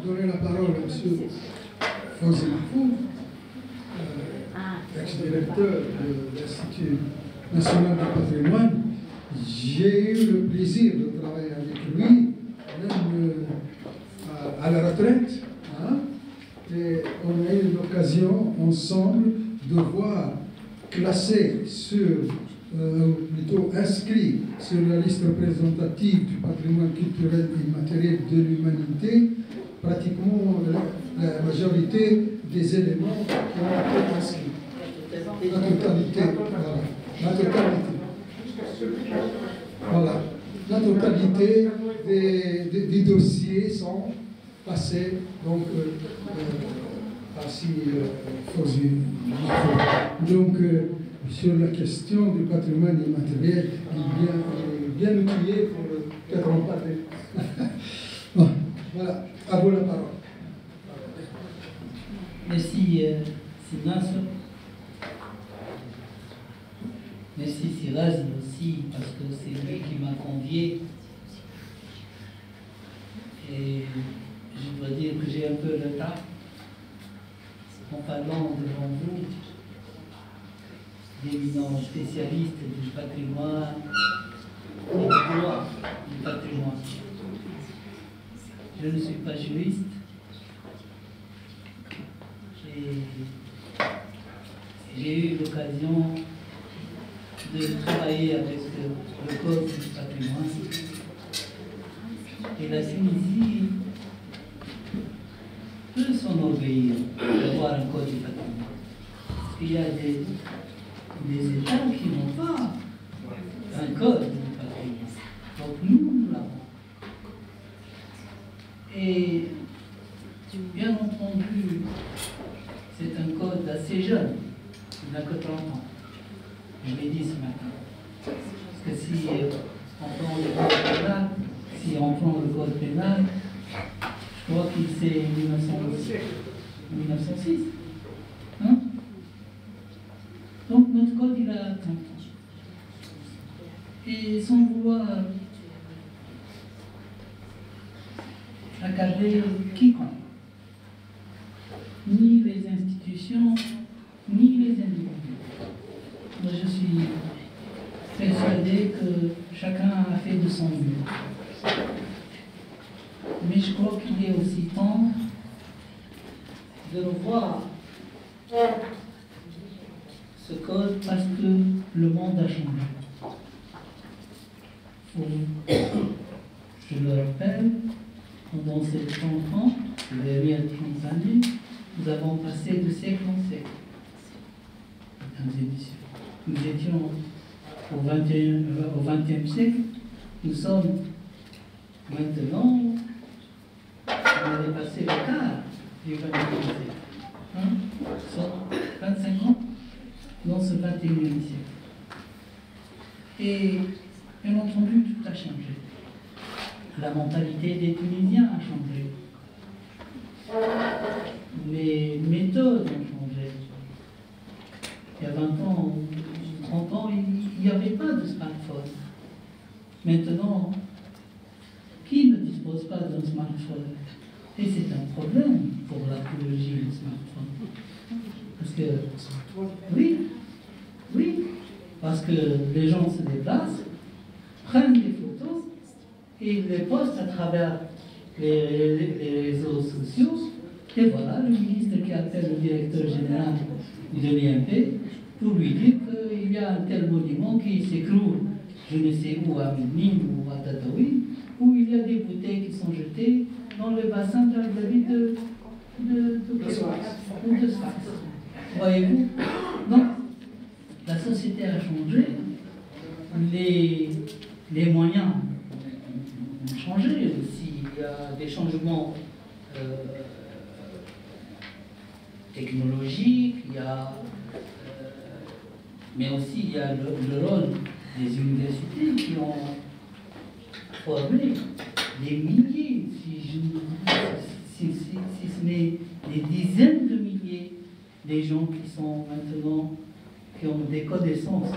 donner la parole à M. Fawzi Mahfouz, ex-directeur de l'Institut national du patrimoine. J'ai eu le plaisir de travailler avec lui, même à la retraite. Hein, et on a eu l'occasion ensemble de voir classé sur, plutôt inscrit sur la liste représentative du patrimoine culturel et immatériel de l'humanité, pratiquement la majorité des éléments qui ont été inscrits. La totalité, voilà. La totalité. Voilà. La totalité des dossiers sont passés donc à Fawzi Mahfouz. Donc sur la question du patrimoine immatériel, il est bien outillé pour peut-être en parler. Bon, voilà, à vous la parole. Merci Sinas. Merci Siraj aussi, parce que c'est lui qui m'a convié. Et je dois dire que j'ai un peu le temps en parlant devant vous d'éminents spécialistes du patrimoine et du droit du patrimoine. Je ne suis pas juriste. J'ai eu l'occasion de travailler avec le Code du patrimoine. Et la Tunisie peut s'enorgueillir d'avoir un Code du patrimoine. Parce qu'il y a des États qui n'ont pas un Code du patrimoine. Donc nous l'avons. Et bien entendu, c'est un code assez jeune. Il n'a que 30 ans. Je l'ai dit ce matin. Parce que si on prend le code pénal, je crois qu'il c'est 1906. Hein? Donc notre code, il a 30 ans. Et sans vouloir accabler quiconque, ni les institutions, ni les individus. Moi, je suis persuadé que chacun a fait de son mieux. Mais je crois qu'il est aussi temps de revoir ce code parce que le monde a changé. Je le rappelle, pendant ces 30 ans, les dernières 30 années, nous avons passé de siècle en siècle. Mesdames et messieurs, nous étions au XXe siècle, nous sommes maintenant, on avait passé le quart du XXe siècle. Hein? Soit 25 ans dans ce XXIe siècle. Et bien entendu, tout a changé. La mentalité des Tunisiens a changé. Les méthodes ont changé. Il y a 20 ans, 30 ans, il n'y avait pas de smartphone. Maintenant, qui ne dispose pas d'un smartphone? Et c'est un problème pour l'archéologie, le smartphone. Parce que, oui, parce que les gens se déplacent, prennent des photos et ils les postent à travers les réseaux sociaux. Et voilà, le ministre qui appelle le directeur général de l'IMP pour lui dire qu'il y a un tel monument qui s'écroule, je ne sais où, à Médine ou à Tataouine, où il y a des bouteilles qui sont jetées dans le bassin de la ville de Sfax. Voyez-vous? Donc, la société a changé, les moyens ont changé aussi, il y a des changements technologiques, mais aussi il y a le rôle des universités qui ont formé des milliers, si ce n'est des dizaines de milliers des gens qui sont maintenant, qui ont des connaissances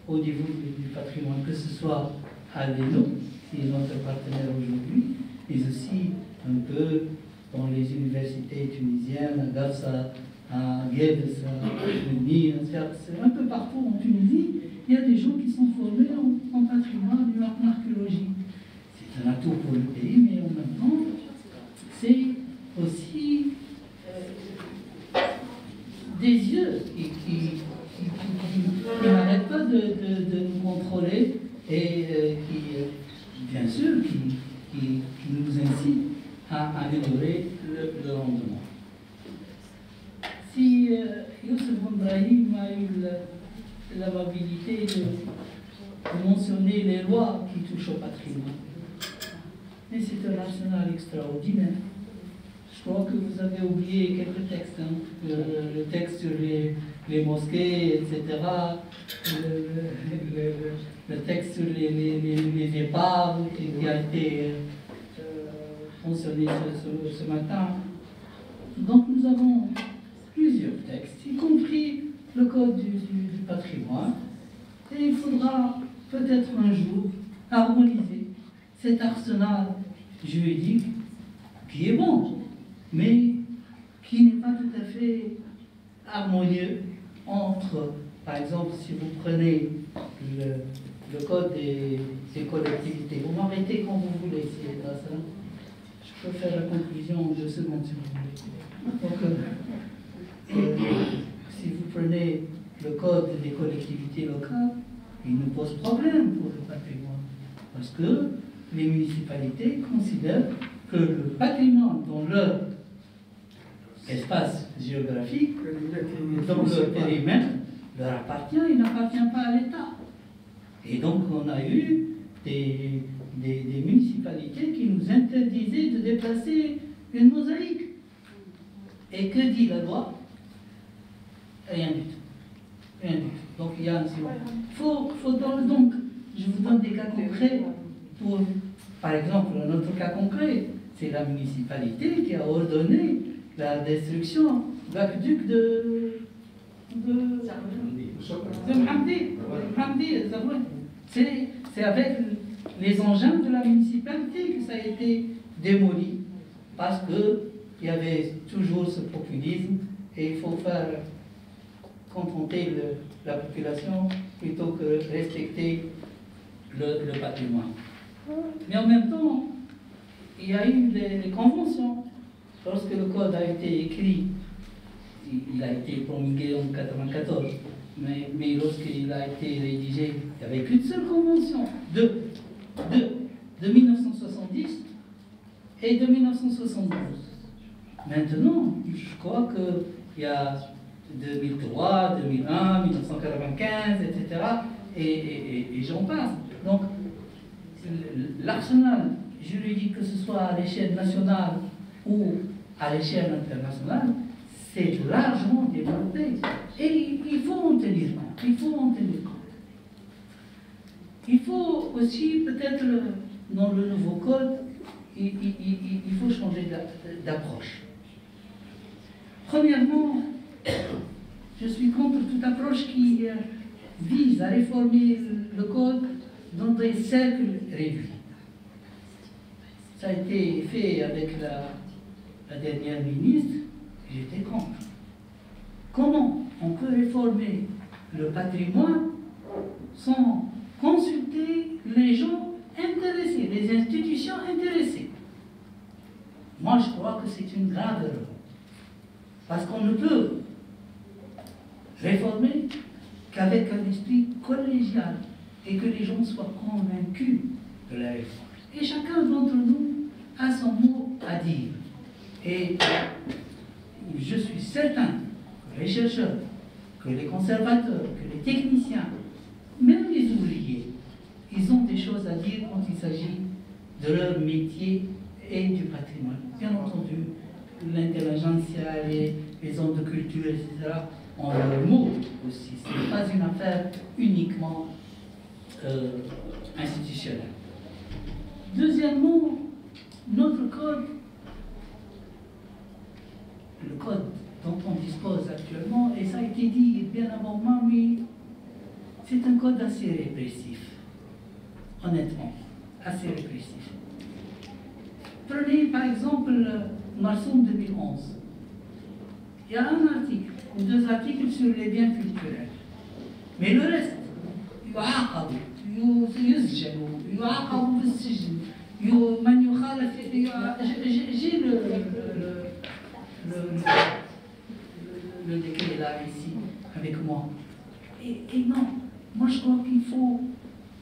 au niveau du patrimoine, que ce soit à l'ENO, qui est notre partenaire aujourd'hui, mais aussi un peu dans les universités tunisiennes, à Gafsa, à Guebes, à Meni, un peu partout en Tunisie, il y a des gens qui sont formés en patrimoine et en archéologie. C'est un atout pour le pays, mais en même temps, c'est aussi des yeux qui n'arrêtent pas de nous contrôler et qui, bien sûr, qui nous incitent à améliorer le rendement. Si Youssef Brahim a eu l'amabilité de mentionner les lois qui touchent au patrimoine, mais c'est un arsenal extraordinaire. Je crois que vous avez oublié quelques textes, hein. Le texte sur les mosquées, etc., le texte sur les épaves qui a été mentionné ce matin. Donc nous avons plusieurs textes, y compris le code du patrimoine, et il faudra peut-être un jour harmoniser cet arsenal juridique qui est bon, mais qui n'est pas tout à fait harmonieux entre, par exemple, si vous prenez le code des collectivités, vous m'arrêtez quand vous voulez, c'est ça. Je peux faire la conclusion en 2 secondes si vous voulez. Donc, si vous prenez le code des collectivités locales, il nous pose problème pour le patrimoine, parce que les municipalités considèrent que le patrimoine dans leur espace géographique, dans leur périmètre, leur appartient, il n'appartient pas à l'État. Et donc on a eu des municipalités qui nous interdisaient de déplacer une mosaïque. Et que dit la loi? Rien du tout. Rien du tout. Donc il y a un donc, je vous donne des cas concrets pour, par exemple, notre cas concret, c'est la municipalité qui a ordonné la destruction de l'aqueduc de Mhamdi. C'est avec les engins de la municipalité que ça a été démoli, parce qu'il y avait toujours ce populisme et il faut faire contenter la population plutôt que respecter le patrimoine. Mais en même temps, il y a eu les conventions. Lorsque le code a été écrit, il a été promulgué en 1994, mais lorsqu'il a été rédigé, il n'y avait qu'une seule convention, de 1970 et de 1972. Maintenant, je crois qu'il y a 2003, 2001, 1995, etc. Et j'en passe. Donc, l'arsenal juridique, que ce soit à l'échelle nationale ou à l'échelle internationale, c'est largement développé. Et il faut en tenir compte. Il faut en tenir compte. Il faut aussi, peut-être, dans le nouveau code, il faut changer d'approche. Premièrement, je suis contre toute approche qui vise à réformer le code dans des cercles réduits. Ça a été fait avec la dernière ministre, j'étais contre. Comment on peut réformer le patrimoine sans consulter les gens intéressés, les institutions intéressées? Moi, je crois que c'est une grave erreur. Parce qu'on ne peut réformer qu'avec un esprit collégial et que les gens soient convaincus de la réforme. Et chacun d'entre nous a son mot à dire. Et je suis certain que les chercheurs, que les conservateurs, que les techniciens, même les ouvriers, ils ont des choses à dire quand il s'agit de leur métier et du patrimoine. Bien entendu, l'intelligentsia, les hommes de culture, etc., ont leur mot aussi. Ce n'est pas une affaire uniquement institutionnelle. Deuxièmement, notre code, le code dont on dispose actuellement, et ça a été dit bien avant moi, mais c'est un code assez répressif, honnêtement, assez répressif. Prenez par exemple Marsoum 2011. Il y a un article ou deux articles sur les biens culturels. Mais le reste, j'ai le décret là, ici, avec moi. Et non, moi je crois qu'il faut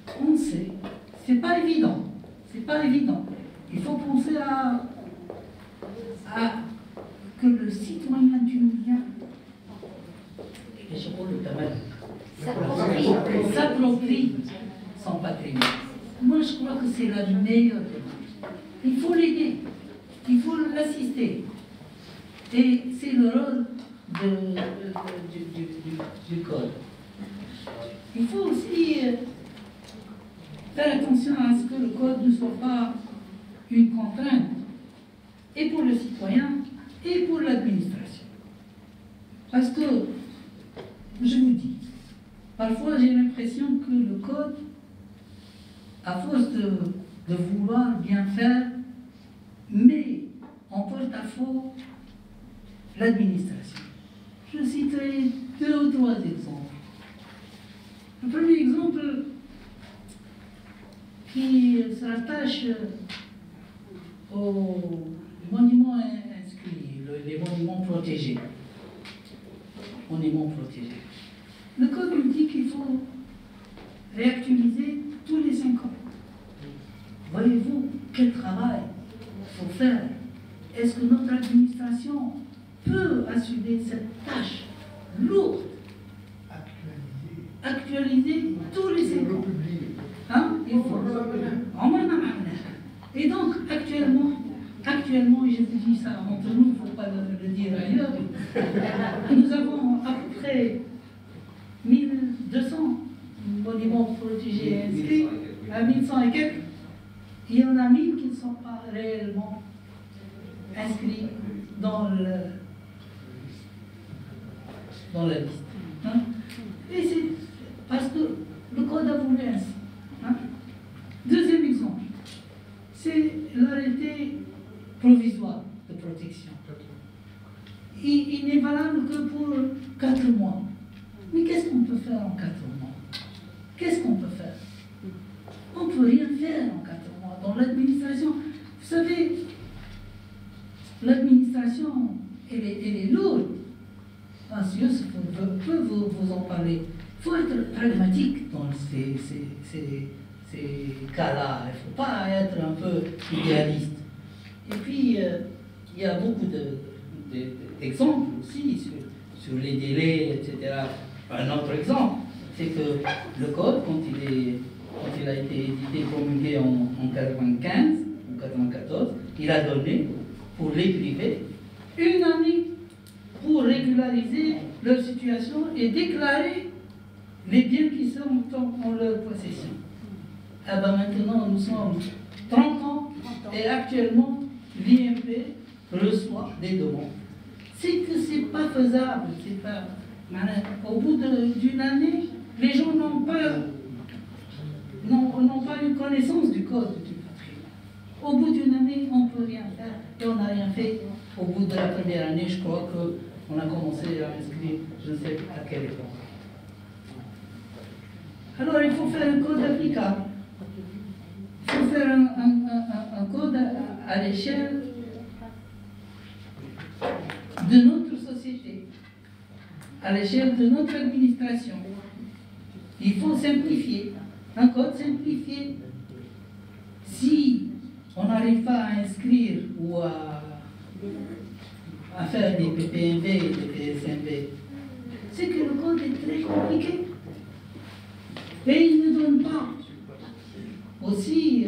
penser. C'est pas évident. C'est pas évident. Il faut penser à que le citoyen tunisien s'approprie son patrimoine. Moi, je crois que c'est la meilleure démarche. Il faut l'aider, il faut l'assister. Et c'est le rôle du code. Il faut aussi faire attention à ce que le code ne soit pas une contrainte, et pour le citoyen, et pour l'administration. Parce que, je vous dis, parfois j'ai l'impression que le code, à force de vouloir bien faire, met en porte-à-faux l'administration. Je citerai 2 ou 3 exemples. Le premier exemple qui se rattache aux monuments inscrits, les monuments protégés. Monuments protégés. Le code nous dit qu'il faut réactualiser tous les 5 ans. Voyez-vous quel travail il faut faire? Est-ce que notre administration peut assumer cette tâche lourde? Actualiser tous les 5 ans. Hein? Il faut. Et donc, actuellement, et je vous dis ça entre nous, il ne faut pas le dire ailleurs, nous avons à peu près 1200 monuments protégés inscrits, à 1100 et quelques. Il y en a 1000 qui ne sont pas réellement inscrits dans la liste. Hein? Et c'est parce que le code a voulu ainsi. Hein? Deuxième exemple, c'est l'arrêté provisoire de protection. Il n'est valable que pour 4 mois. Mais qu'est-ce qu'on peut faire en 4 mois? Qu'est-ce qu'on peut faire? On ne peut rien faire en 4 mois. Dans l'administration, vous savez, l'administration, elle est lourde. Youssef peut vous en parler. Il faut être pragmatique dans ces cas-là. Il ne faut pas être un peu idéaliste. Et puis, il y a beaucoup d'exemples aussi sur les délais, etc. Un autre exemple, c'est que le code, quand il a été édité, promulgué en 1995 ou 1994, il a donné pour les privés 1 année pour régulariser leur situation et déclarer les biens qui sont en leur possession. Ah ben maintenant, nous sommes 30 ans et actuellement, l'IMP reçoit des demandes. C'est que ce n'est pas faisable. Au bout d'une année, les gens n'ont pas eu connaissance du code du patrimoine. Au bout d'une année, on ne peut rien faire. Et on n'a rien fait. Au bout de la première année, je crois qu'on a commencé à inscrire, je ne sais pas à quelle époque. Alors, il faut faire un code applicable. Il faut faire un code à l'échelle de notre société, à l'échelle de notre administration. Il faut simplifier, un code simplifié. Si on n'arrive pas à inscrire ou à faire des PPMV et des PSMV, c'est que le code est très compliqué. Et il ne donne pas aussi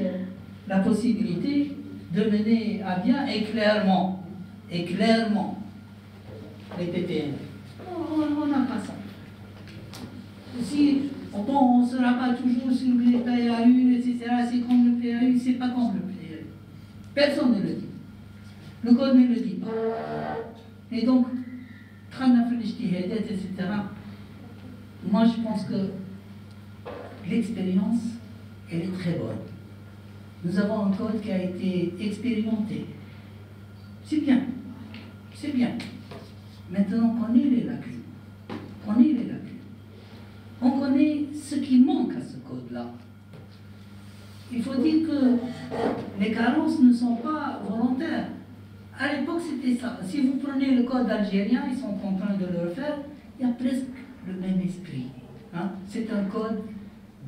la possibilité de mener à bien et clairement les PPM. On n'a pas ça. Si on ne sera pas toujours sur les PAU, etc., c'est comme le PAU, c'est pas comme le PAU. Personne ne le dit. Le code ne le dit pas. Et donc, etc., moi je pense que l'expérience, elle est très bonne. Nous avons un code qui a été expérimenté. C'est bien. C'est bien. Maintenant, on connaît les lacunes. On connaît les lacunes. On connaît ce qui manque à ce code-là. Il faut dire que les carences ne sont pas volontaires. À l'époque, c'était ça. Si vous prenez le code algérien, ils sont en train de le refaire, il y a presque le même esprit. Hein? C'est un code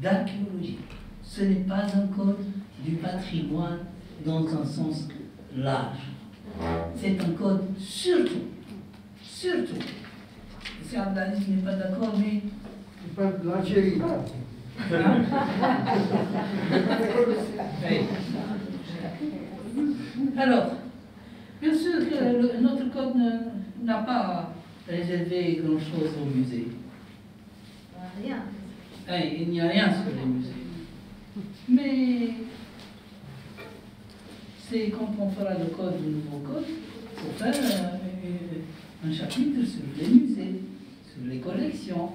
d'archéologie. Ce n'est pas un code du patrimoine dans un sens large. C'est un code surtout. M. Abdelaziz n'est pas d'accord, mais... Il parle de l'Algérie. Hein? Alors, bien sûr que notre code n'a pas réservé grand-chose au musée. Rien. Il n'y a rien sur les musées. Mais c'est quand on fera le code, le nouveau code, il faut faire un chapitre sur les musées, sur les collections.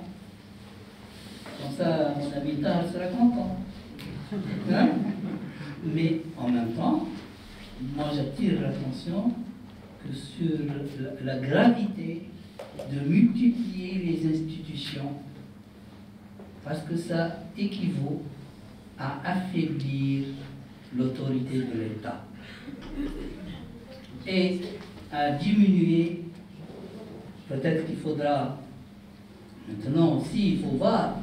Comme ça, mon habitat sera content. Hein? Mais en même temps, moi j'attire l'attention que sur la gravité de multiplier les institutions, parce que ça équivaut à affaiblir l'autorité de l'État et à diminuer. Peut-être qu'il faudra maintenant aussi, il faut voir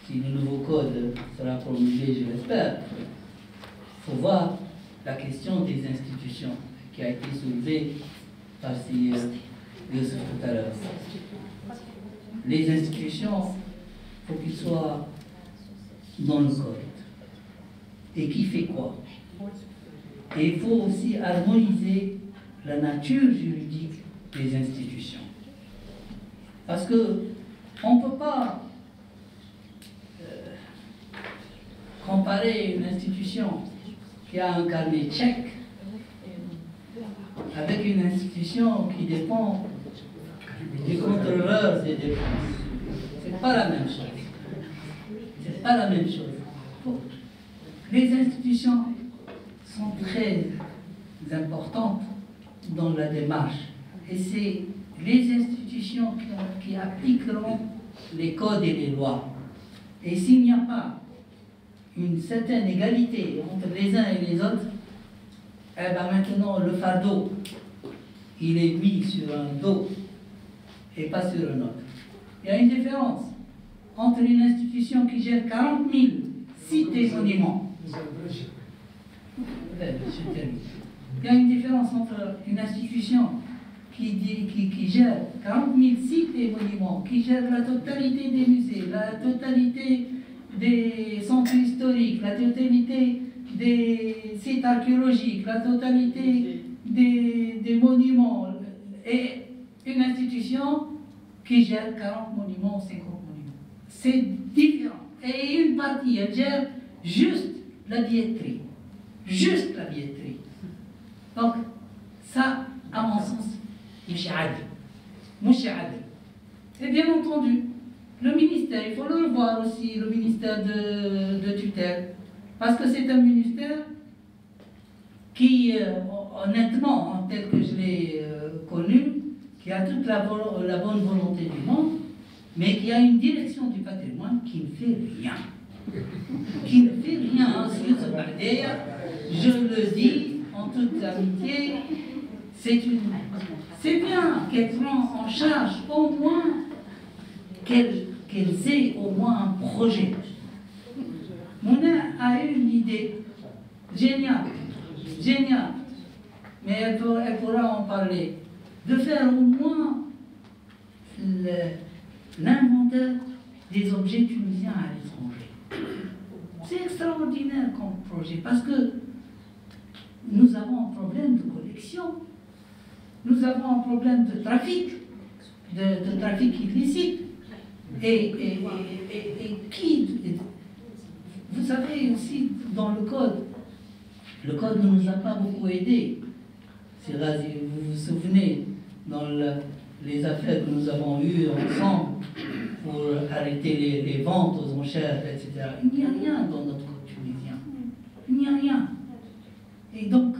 si le nouveau code sera promulgué, je l'espère. Il faut voir la question des institutions qui a été soulevée par Youssef tout à l'heure. Les institutions, il faut qu'ils soient dans le code. Et qui fait quoi? Et il faut aussi harmoniser la nature juridique des institutions. Parce que on ne peut pas comparer une institution qui a un carnet tchèque avec une institution qui dépend du contrôleur des dépenses. C'est pas la même chose. C'est pas la même chose. Les institutions sont très importantes dans la démarche. Et c'est les institutions qui appliqueront les codes et les lois. Et s'il n'y a pas une certaine égalité entre les uns et les autres, eh ben maintenant le fardeau, il est mis sur un dos et pas sur un autre. Il y a une différence entre une institution qui gère 40 000 sites et monuments. Il y a une différence entre une institution qui gère 40 000 sites et monuments, qui gère la totalité des musées, la totalité des centres historiques, la totalité des sites archéologiques, la totalité des monuments, et une institution qui gère 40 monuments ou 50 monuments. C'est différent. Et une partie, elle gère juste la billetterie. Juste la billetterie. Donc, ça, à mon sens, et bien entendu, le ministère, il faut le revoir aussi, le ministère de tutelle, parce que c'est un ministère qui, honnêtement, tel que je l'ai connu, qui a toute la bonne volonté du monde, mais qui a une direction du patrimoine qui ne fait rien. Qui ne fait rien. Je le dis en toute amitié, c'est bien qu'elle prend en charge au moins, qu'elles aient au moins un projet. Mouna a eu une idée géniale, mais elle pourra en parler, de faire au moins l'inventaire des objets tunisiens à l'étranger. C'est extraordinaire comme projet, parce que nous avons un problème de collection, nous avons un problème de trafic, de trafic illicite. Et qui, vous savez aussi, dans le code ne nous a pas beaucoup aidé. C'est là, vous vous souvenez, dans les affaires que nous avons eues ensemble pour arrêter les ventes aux enchères, etc. Il n'y a rien dans notre code tunisien. Il n'y a rien. Et donc,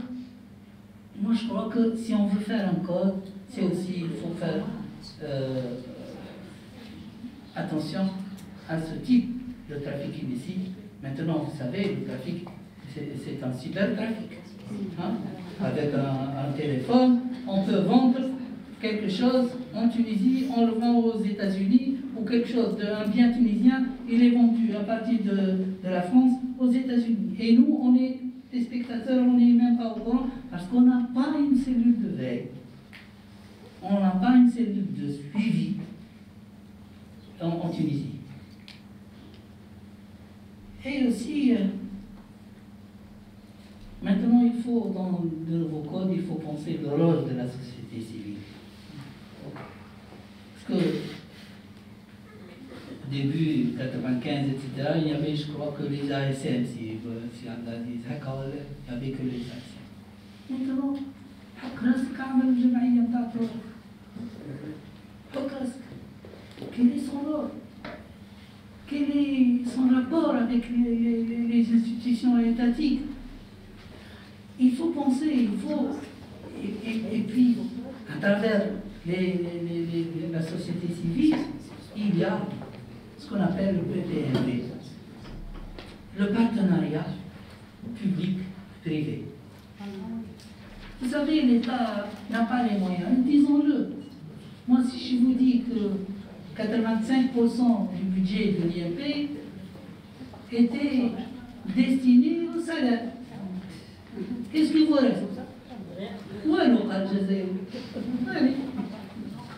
moi je crois crois que si on veut faire un code, c'est aussi, il faut faire attention à ce type de trafic illicite. Maintenant, vous savez, le trafic, c'est un cybertrafic. Hein? Avec un téléphone, on peut vendre quelque chose en Tunisie, on le vend aux États-Unis, ou quelque chose d'un bien tunisien, il est vendu à partir de la France aux États-Unis. Et nous, on est des spectateurs, on n'est même pas au courant, parce qu'on n'a pas une cellule de veille, on n'a pas une cellule de suivi en Tunisie. Et aussi, maintenant, il faut, dans le nouveau code, il faut penser le rôle de la société civile. Parce que, au début, 95, etc., il y avait, je crois, que les ASM, si on a dit, il n'y avait que les ASM. Maintenant, quel est son rôle? Quel est son rapport avec les institutions étatiques? Il faut penser, il faut... Et puis, à travers la société civile, il y a ce qu'on appelle le PPMP, le partenariat public-privé. Vous savez, l'État n'a pas les moyens, disons-le. Moi, si je vous dis que 85% du budget de l'IMP était destiné au salaire, qu'est-ce qu'il vous reste? Allez.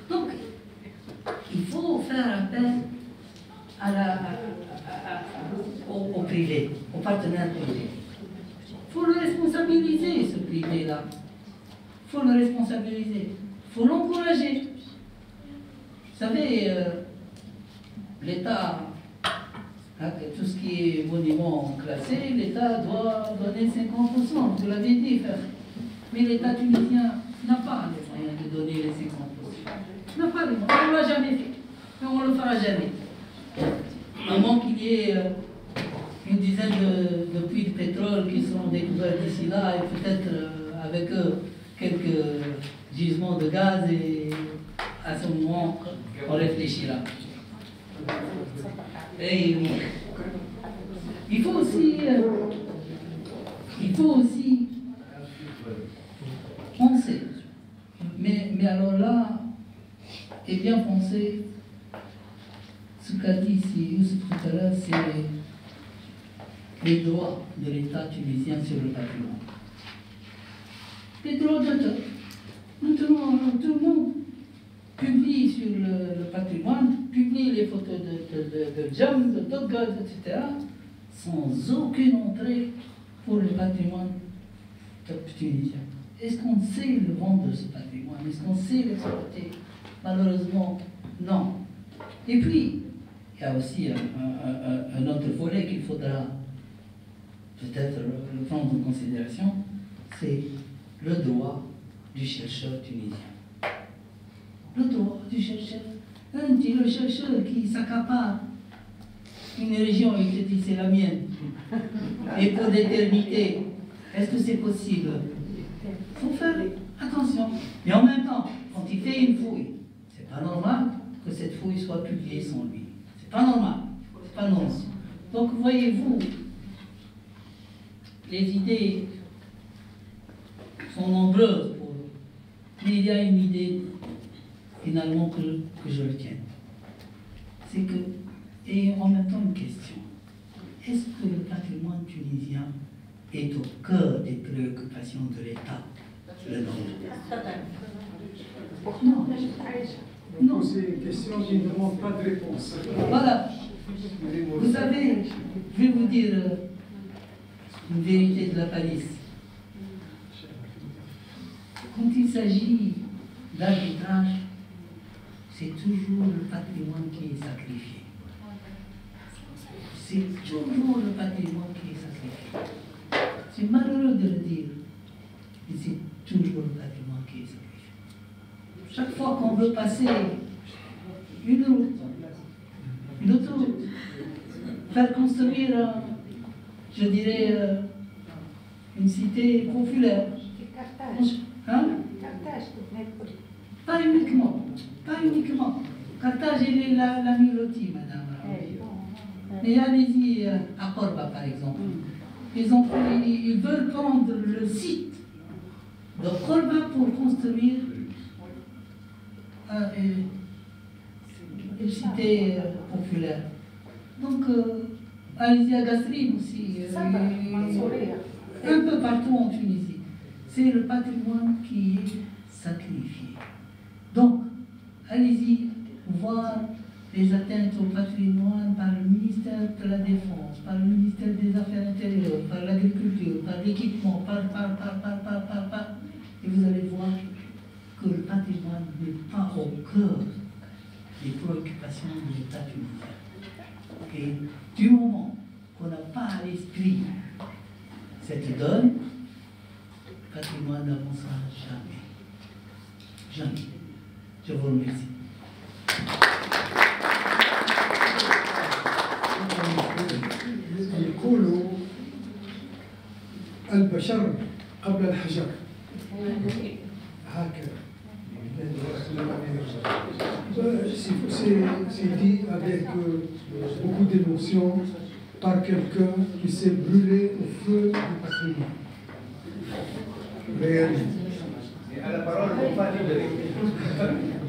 Donc, il faut faire appel au privé, au partenaire privé. Il faut le responsabiliser, ce privé-là. Il faut le responsabiliser. Il faut l'encourager. Vous savez, l'État, tout ce qui est monument classé, l'État doit donner 50%. Vous l'avez dit, frère. Mais l'État tunisien n'a pas les moyens de donner les 50%. Il n'a pas les moyens. On ne l'a jamais fait. Et on ne le fera jamais. À moins qu'il y ait une dizaine de puits de pétrole qui seront découverts d'ici là, et peut-être avec eux quelques gisements de gaz, et à ce moment, on réfléchira. Et il faut aussi penser, mais alors là, et bien penser, ce qu'a dit ici Youssef tout à l'heure, c'est les droits de l'État tunisien sur le patrimoine. Les droits d'auteur. Maintenant, tout le monde publie sur le patrimoine, publie les photos de Jam, de Togaz, etc., sans aucune entrée pour le patrimoine tunisien. Est-ce qu'on sait le vendre ce patrimoine? Est-ce qu'on sait l'exploiter? Malheureusement, non. Et puis, il y a aussi un autre volet qu'il faudra peut-être le prendre en considération, c'est le droit du chercheur tunisien. Le droit du chercheur. Le chercheur qui s'accapare une région et qui dit c'est la mienne. Et pour l'éternité, est-ce que c'est possible? Il faut faire attention. Mais en même temps, quand il fait une fouille, c'est pas normal que cette fouille soit publiée sans lui. C'est pas normal. C'est pas normal. Donc voyez-vous, les idées sont nombreuses pour eux. Mais il y a une idée finalement que je retiens. C'est que, et en même temps une question, est-ce que le patrimoine tunisien est au cœur des préoccupations de l'État? Le non. Non, c'est une question qui ne demande pas de réponse. Voilà. Vous savez, je vais vous dire une vérité de la palisse. Quand il s'agit d'arbitrage, c'est toujours le patrimoine qui est sacrifié. C'est toujours le patrimoine qui est sacrifié. C'est malheureux de le dire, mais c'est toujours le patrimoine qui est sacrifié. Chaque fois qu'on veut passer une route, une autoroute, faire construire, je dirais, une cité populaire, Hein? Pas uniquement. Pas uniquement. Carthage, elle est la Muloti, madame. Mais allez-y à Corba, par exemple. Ils veulent prendre le site de Corba pour construire une cité populaire. Donc, allez-y à Gasserine aussi. Un peu partout en Tunisie. C'est le patrimoine qui est sacrifié. Donc, allez-y voir les atteintes au patrimoine par le ministère de la Défense, par le ministère des Affaires intérieures, par l'agriculture, par l'équipement, par. Et vous allez voir que le patrimoine n'est pas au cœur des préoccupations de l'État tunisien. Et du moment qu'on n'a pas à l'esprit cette donne, le patrimoine n'avancera jamais. Jamais. Je vous remercie. يقولوا البشر قبل الحجر هكذا. C'est dit avec beaucoup d'émotion par quelqu'un qui s'est brûlé au feu du patrimoine. Réellement. À la parole, on va libérer.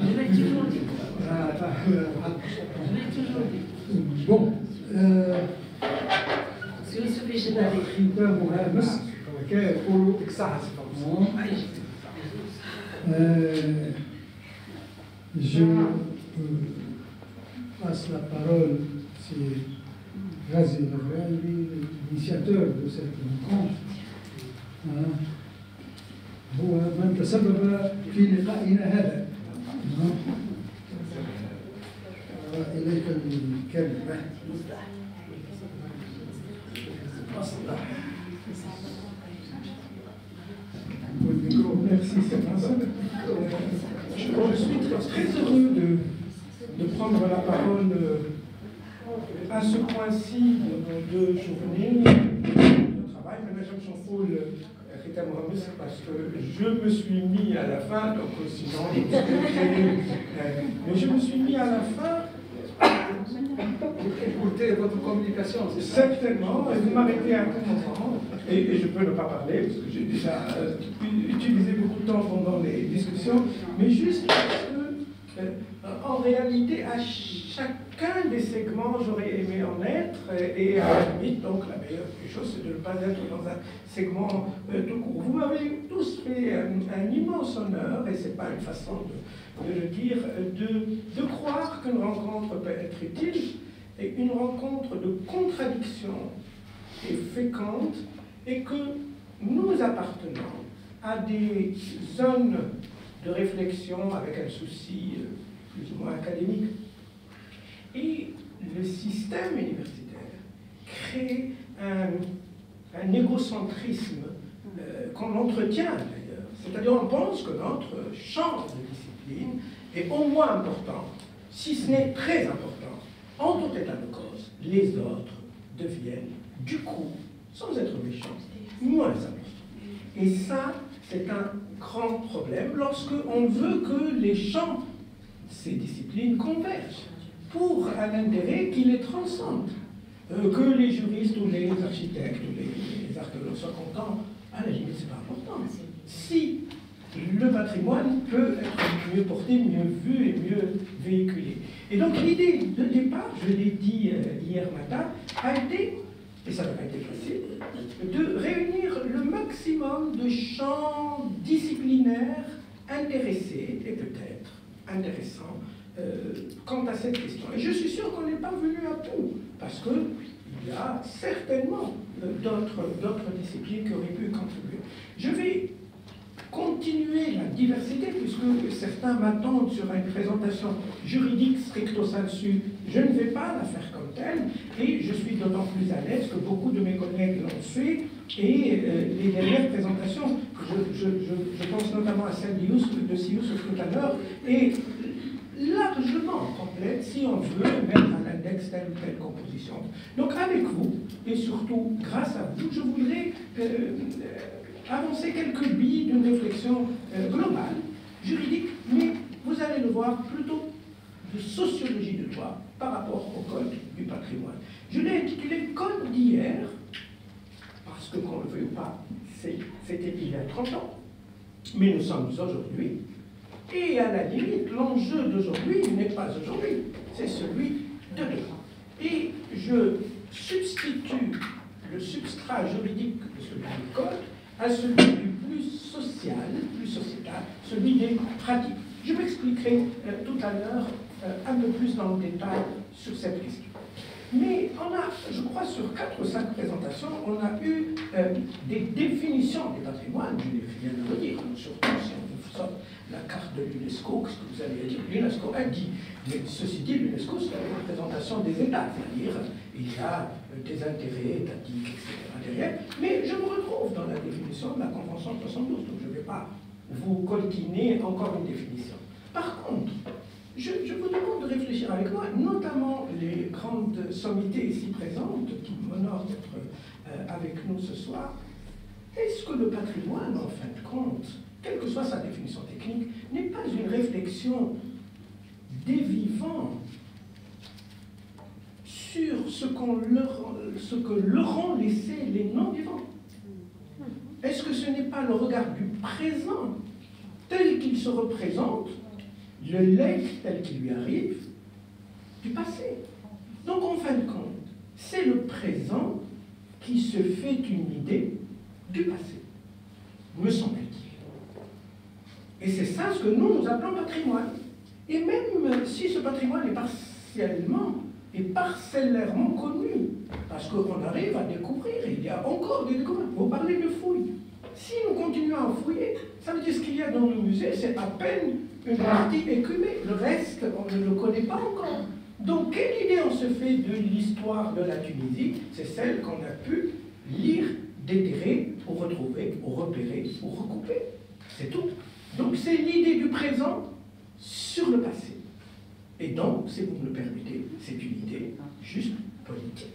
Je l'ai toujours dit. Je l'ai toujours dit. Bon. ختام هامس كيقولوا اكساس. Je passe la parole, c'est Ghazi Navrali, l'initiateur de cette rencontre. هو من تسبب في لقائنا هذا. إليك الكلمة. Merci, c'est je suis très heureux de prendre la parole à ce point-ci de nos deux journées de travail. Maintenant, je me foule parce que je me suis mis à la fin, donc sinon, mais je me suis mis à la fin. Écoutez votre communication, c'est ça? Certainement, vous m'arrêtez à tout moment, et je peux ne pas parler, parce que j'ai déjà utilisé beaucoup de temps pendant les discussions, mais juste parce que, en réalité, à chacun des segments, j'aurais aimé en être, et à la limite, donc la meilleure des choses, c'est de ne pas être dans un segment tout court. Vous m'avez tous fait un immense honneur, et ce n'est pas une façon de le dire, de croire qu'une rencontre peut être utile, et une rencontre de contradiction et féconde, et que nous appartenons à des zones de réflexion avec un souci plus ou moins académique. Et le système universitaire crée un égocentrisme qu'on entretient d'ailleurs. C'est-à-dire on pense que notre champ de discipline est au moins important, si ce n'est très important. En tout état de cause, les autres deviennent, du coup, sans être méchants, moins importants. Et ça, c'est un grand problème lorsque on veut que les champs, ces disciplines, convergent pour un intérêt qui les transcende. Que les juristes ou les architectes ou les archéologues soient contents, à la limite, c'est pas important. Si le patrimoine peut être mieux porté, mieux vu et mieux véhiculé. Et donc l'idée de départ, je l'ai dit hier matin, a été, et ça n'a pas été facile, de réunir le maximum de champs disciplinaires intéressés, et peut-être intéressants, quant à cette question. Et je suis sûr qu'on n'est pas venu à bout, parce qu'il y a certainement d'autres disciplines qui auraient pu contribuer. Je vais continuer la diversité, puisque certains m'attendent sur une présentation juridique stricto sensu. Je ne vais pas la faire comme telle, et je suis d'autant plus à l'aise que beaucoup de mes collègues l'ont fait, et les dernières présentations, je pense notamment à celle de Sious tout à l'heure, et largement complète, si on veut mettre à l'index telle ou telle composition. Donc avec vous, et surtout grâce à vous, je voudrais avancer quelques billes d'une réflexion globale, juridique, mais vous allez le voir plutôt de sociologie de droit par rapport au code du patrimoine. Je l'ai intitulé Code d'hier, parce que qu'on le veuille ou pas, c'était il y a 30 ans, mais nous sommes aujourd'hui, et à la limite, l'enjeu d'aujourd'hui n'est pas aujourd'hui, c'est celui de demain. Et je substitue le substrat juridique de celui du code à celui du plus social, plus sociétal, celui des pratiques. Je m'expliquerai tout à l'heure un peu plus dans le détail sur cette question. Mais on a, je crois, sur 4 ou 5 présentations, on a eu des définitions du patrimoine, je n'ai rien à redire, surtout si on vous sort la carte de l'UNESCO, qu'est-ce que vous allez dire? L'UNESCO a dit, mais ceci dit, l'UNESCO, c'est la représentation des États, c'est-à-dire il y a des intérêts étatiques, etc. derrière, mais je me retrouve dans la définition de la Convention de 72, donc je ne vais pas vous coltiner encore une définition. Par contre, je vous demande de réfléchir avec moi, notamment les grandes sommités ici présentes qui m'honorent d'être avec nous ce soir. Est-ce que le patrimoine, en fin de compte, quelle que soit sa définition technique, n'est pas une réflexion des vivants sur ce que leur ont laissé les non-vivants? Est-ce que ce n'est pas le regard du présent tel qu'il se représente, le legs tel qu'il lui arrive, du passé? Donc, en fin de compte, c'est le présent qui se fait une idée du passé, me semble-t-il. Et c'est ça ce que nous appelons patrimoine. Et même si ce patrimoine est partiellement et parcellairement connu, parce qu'on arrive à découvrir, il y a encore des découvertes. Vous parlez de fouilles. Si nous continuons à fouiller, ça veut dire ce qu'il y a dans nos musées, c'est à peine une partie écumée. Le reste, on ne le connaît pas encore. Donc, quelle idée on se fait de l'histoire de la Tunisie? C'est celle qu'on a pu lire, déterrer, ou retrouver, ou repérer, ou recouper. C'est tout. Donc, c'est l'idée du présent sur le passé. Et donc, si vous me le permettez, c'est une idée juste politique.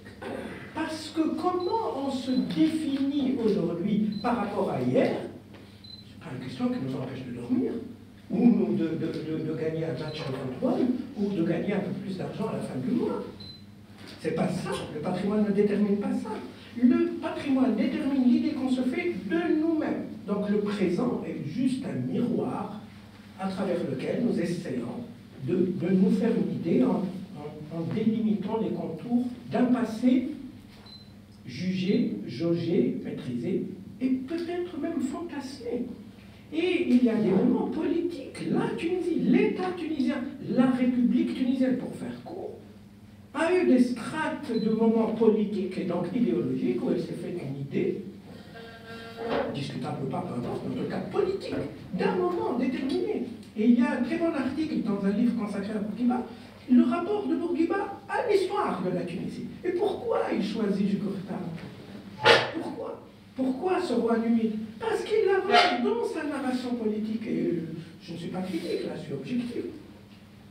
Parce que comment on se définit aujourd'hui par rapport à hier, c'est pas une question qui nous empêche de dormir, ou de gagner un match de football, ou de gagner un peu plus d'argent à la fin du mois. C'est pas ça. Le patrimoine ne détermine pas ça. Le patrimoine détermine l'idée qu'on se fait de nous-mêmes. Donc le présent est juste un miroir à travers lequel nous essayons de nous faire une idée en délimitant les contours d'un passé jugé, jaugé, maîtrisé, et peut-être même fantasmé. Et il y a des moments politiques. La Tunisie, l'État tunisien, la République tunisienne, pour faire court, a eu des strates de moments politiques et donc idéologiques où elle s'est fait une idée, discutable ou pas, peu importe, mais en tout cas politique, d'un moment déterminé. Et il y a un très bon article dans un livre consacré à Bourguiba, le rapport de Bourguiba à l'histoire de la Tunisie. Et pourquoi il choisit Jugurtha? Pourquoi ce roi numide? Parce qu'il avait dans sa narration politique, et je ne suis pas critique là, je suis objectif,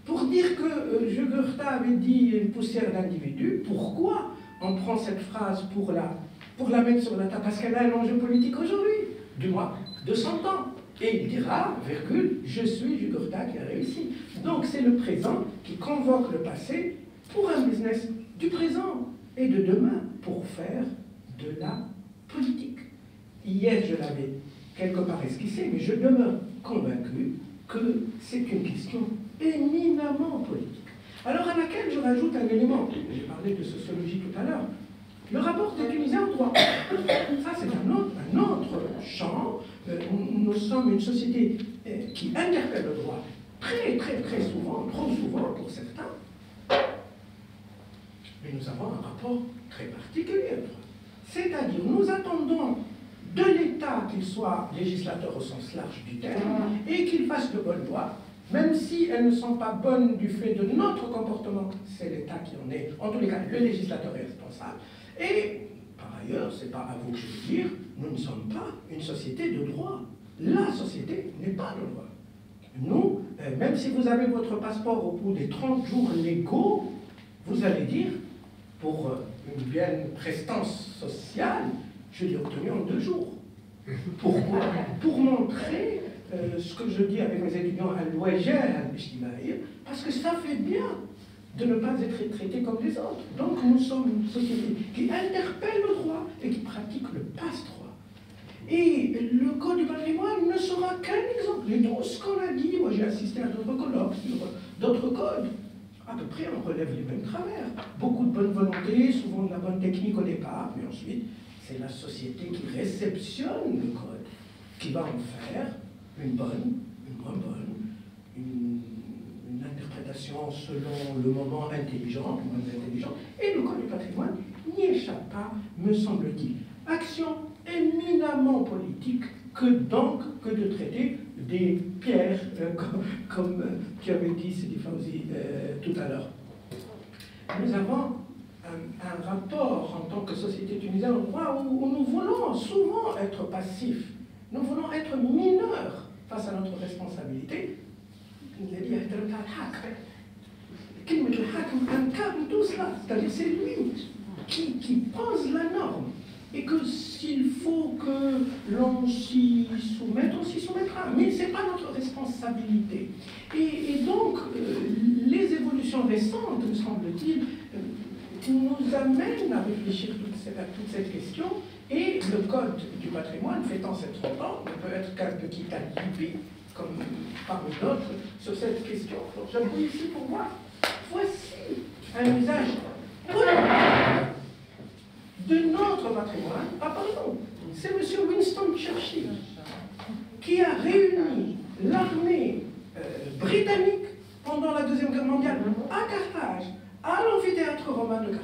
pour dire que Jugurtha avait dit une poussière d'individu. Pourquoi on prend cette phrase pour la mettre sur la table? Parce qu'elle a un enjeu politique aujourd'hui, du moins de 100 ans. Et il dira, virgule, je suis Jugurtha qui a réussi. Donc c'est le présent qui convoque le passé pour un business du présent et de demain pour faire de la politique. Hier, je l'avais quelque part esquissé, mais je demeure convaincu que c'est une question éminemment politique. Alors à laquelle je rajoute un élément. J'ai parlé de sociologie tout à l'heure. Le rapport des Tunisiens au droit. Ça, c'est un autre champ. Nous sommes une société qui interpelle le droit très, très, très souvent, trop souvent pour certains. Mais nous avons un rapport très particulier au droit. C'est-à-dire, nous attendons de l'État qu'il soit législateur au sens large du terme et qu'il fasse de bonnes lois, même si elles ne sont pas bonnes du fait de notre comportement, c'est l'État qui en est. En tous les cas, le législateur est responsable. Et, par ailleurs, c'est pas à vous que je veux dire, nous ne sommes pas une société de droit. La société n'est pas de droit. Nous, même si vous avez votre passeport au bout des 30 jours légaux, vous allez dire, pour une bien prestance sociale, je l'ai obtenu en 2 jours. Pourquoi? Pour montrer ce que je dis avec mes étudiants à l'ouajah, parce que ça fait bien de ne pas être traité comme les autres. Donc nous sommes une société qui interpelle le droit et qui pratique le passe-droit. Et le code du patrimoine ne sera qu'un exemple. Et tout ce qu'on a dit, moi j'ai assisté à d'autres colloques sur d'autres codes, à peu près on relève les mêmes travers. Beaucoup de bonne volonté, souvent de la bonne technique au départ, mais ensuite c'est la société qui réceptionne le code, qui va en faire une bonne, une moins bonne, une interprétation selon le moment intelligent, moins intelligent, et le code du patrimoine n'y échappe pas, me semble-t-il. Action éminemment politique que de traiter des pierres, comme tu avais dit, Sidi Fawzi, tout à l'heure. Nous avons un rapport en tant que société tunisienne au droit où nous voulons souvent être passifs, nous voulons être mineurs face à notre responsabilité. Incarne tout cela, c'est-à-dire c'est lui qui pose la norme. Et que s'il faut que l'on s'y soumette, on s'y soumettra. Mais ce n'est pas notre responsabilité. Et donc, les évolutions récentes, me semble-t-il, nous amènent à réfléchir à toute cette question. Et le Code du patrimoine, fêtant ses 30 ans, ne peut être qu'un petit alibi, comme parmi d'autres, sur cette question. Donc, j'appuie ici pour voir. Voici un usage politique de notre patrimoine, pardon, c'est M. Winston Churchill qui a réuni l'armée britannique pendant la Deuxième Guerre mondiale à Carthage, à l'amphithéâtre romain de Carthage.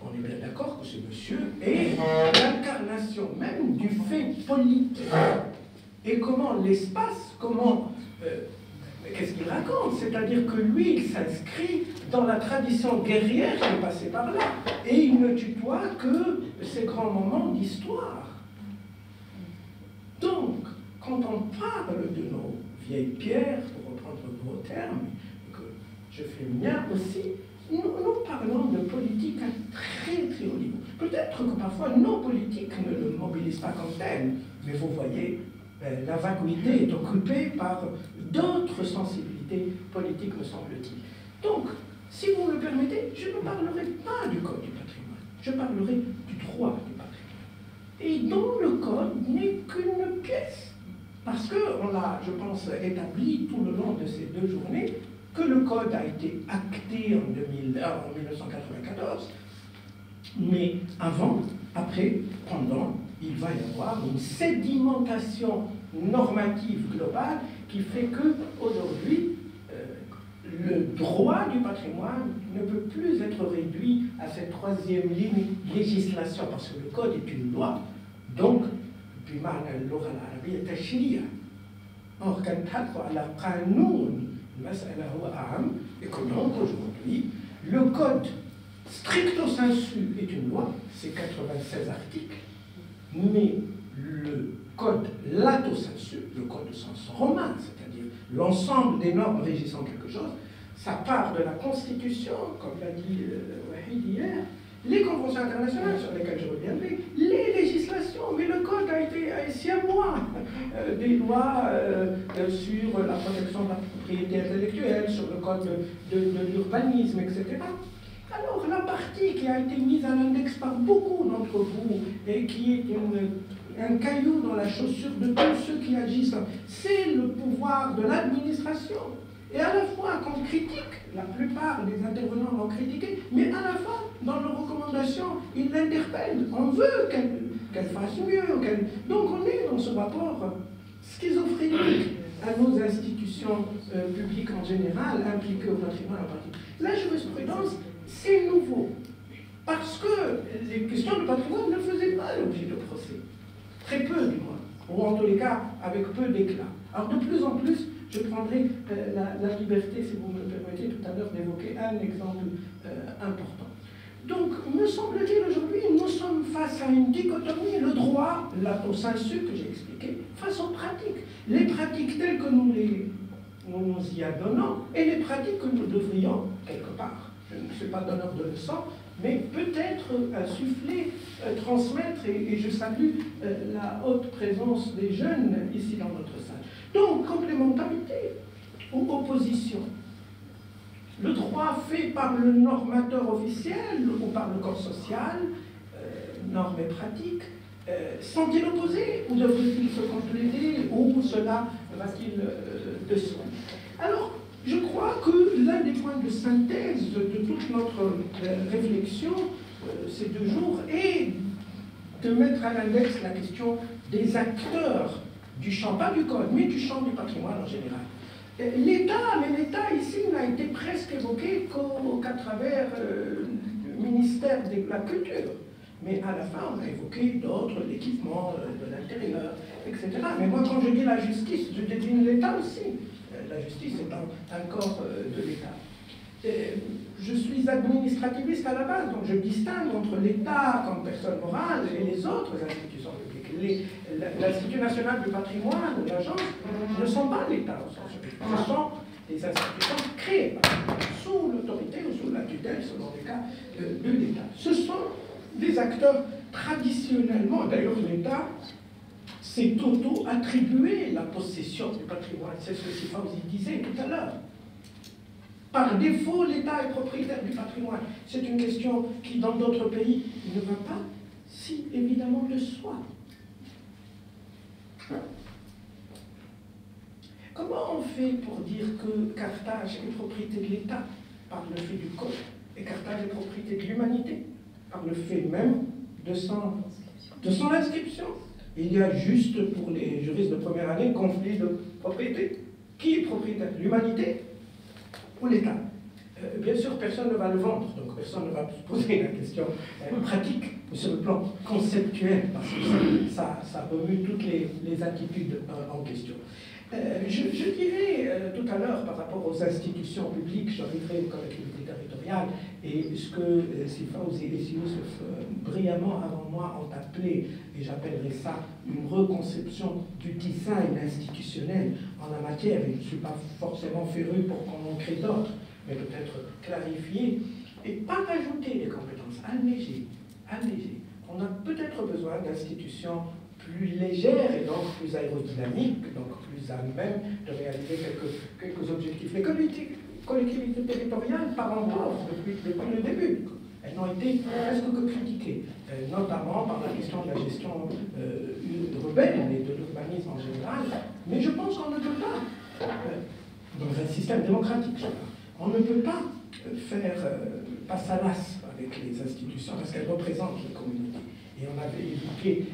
On est bien d'accord que ce monsieur est l'incarnation même du fait politique. Et comment l'espace, qu'est-ce qu'il raconte? C'est-à-dire que lui, il s'inscrit dans la tradition guerrière qui est passée par là. Et il ne tutoie que ces grands moments d'histoire. Donc, quand on parle de nos vieilles pierres, pour reprendre vos termes, que je fais mien aussi, nous parlons de politique à très très haut niveau. Peut-être que parfois nos politiques ne le mobilisent pas comme tel, mais vous voyez, la vacuité est occupée par d'autres sensibilités politiques, me semble-t-il. Donc, si vous me le permettez, je ne parlerai pas du Code du patrimoine, je parlerai du droit du patrimoine. Et dont le Code n'est qu'une pièce. Parce qu'on a, je pense, établi tout le long de ces 2 journées que le Code a été acté en 1994, mais avant, après, pendant, il va y avoir une sédimentation normative globale qui fait qu'aujourd'hui, le droit du patrimoine ne peut plus être réduit à cette 3e ligne législation, parce que le code est une loi, donc, or, et que donc aujourd'hui, le code stricto sensu est une loi, c'est 96 articles, mais le code lato sensu, le code de sens romain, c'est-à-dire l'ensemble des normes régissant quelque chose, ça part de la Constitution, comme l'a dit Wahid hier, les conventions internationales sur lesquelles je reviendrai, les législations, mais le code a été siamois, des lois sur la protection de la propriété intellectuelle, sur le code de l'urbanisme, etc. Alors, la partie qui a été mise à l'index par beaucoup d'entre vous et qui est un caillou dans la chaussure de tous ceux qui agissent, c'est le pouvoir de l'administration. Et à la fois qu'on critique, la plupart des intervenants l'ont critiqué, mais à la fois, dans leurs recommandations, ils l'interpellent. On veut qu'elle fasse mieux. Donc on est dans ce rapport schizophrénique à nos institutions publiques en général, impliquées au patrimoine en particulier. La jurisprudence, c'est nouveau. Parce que les questions de patrimoine ne faisaient pas l'objet de procès. Très peu, du moins. Ou en tous les cas, avec peu d'éclat. Alors de plus en plus, je prendrai la liberté, si vous me le permettez, tout à l'heure d'évoquer un exemple important. Donc, me semble-t-il, aujourd'hui, nous sommes face à une dichotomie, le droit, lato sensu, que j'ai expliqué, face aux pratiques. Les pratiques telles que nous y adonnons, et les pratiques que nous devrions, quelque part, je ne suis pas donneur de leçons, mais peut-être insuffler, transmettre, et je salue la haute présence des jeunes ici dans notre salle. Donc, complémentarité ou opposition. Le droit fait par le normateur officiel ou par le corps social, normes et pratiques, sont-ils opposés ou devraient-ils se compléter ou cela va-t-il de soi? Alors, je crois que l'un des points de synthèse de toute notre réflexion ces 2 jours est de mettre à l'index la question des acteurs du champ, pas du code, mais du champ du patrimoine en général. L'État, mais l'État ici n'a été presque évoqué qu'à travers le ministère de la Culture. Mais à la fin, on a évoqué d'autres, l'équipement de l'intérieur, etc. Mais moi, quand je dis la justice, je désigne l'État aussi. La justice est un corps de l'État. Je suis administrativiste à la base, donc je distingue entre l'État comme personne morale et les autres institutions publiques. L'Institut national du patrimoine ou l'agence ne sont pas l'État au sens public. Ce sont des institutions créées sous l'autorité ou sous la tutelle, selon les cas, de l'État. Ce sont des acteurs traditionnellement, d'ailleurs l'État s'est auto-attribué la possession du patrimoine. C'est ce que Sifawzi disait tout à l'heure. Par défaut, l'État est propriétaire du patrimoine. C'est une question qui, dans d'autres pays, ne va pas si évidemment de soi. Comment on fait pour dire que Carthage est propriété de l'État par le fait du code et Carthage est propriété de l'humanité par le fait même de son inscription? Il y a juste pour les juristes de première année conflit de propriété. Qui est propriétaire? L'humanité ou l'État? Bien sûr, personne ne va le vendre, donc personne ne va se poser la question pratique sur le plan conceptuel, parce que ça remue toutes les attitudes en question. Je dirais tout à l'heure, par rapport aux institutions publiques, j'arriverai aux collectivités territoriales, et ce que Sifawzi et Youssouf brillamment avant moi ont appelé, et j'appellerai ça une reconception du design institutionnel en la matière, et je ne suis pas forcément féru pour qu'on en crée d'autres, mais peut-être clarifier, et pas rajouter des compétences, alléger. On a peut-être besoin d'institutions plus légères et donc plus aérodynamiques, donc plus à même de réaliser quelques objectifs. Les collectivités territoriales parlent encore depuis le début. Elles n'ont été presque que critiquées, notamment par la question de la gestion urbaine et de l'urbanisme en général. Mais je pense qu'on ne peut pas, dans un système démocratique, on ne peut pas faire passe à l'as avec les institutions parce qu'elles représentent les communautés. Et on avait évoqué,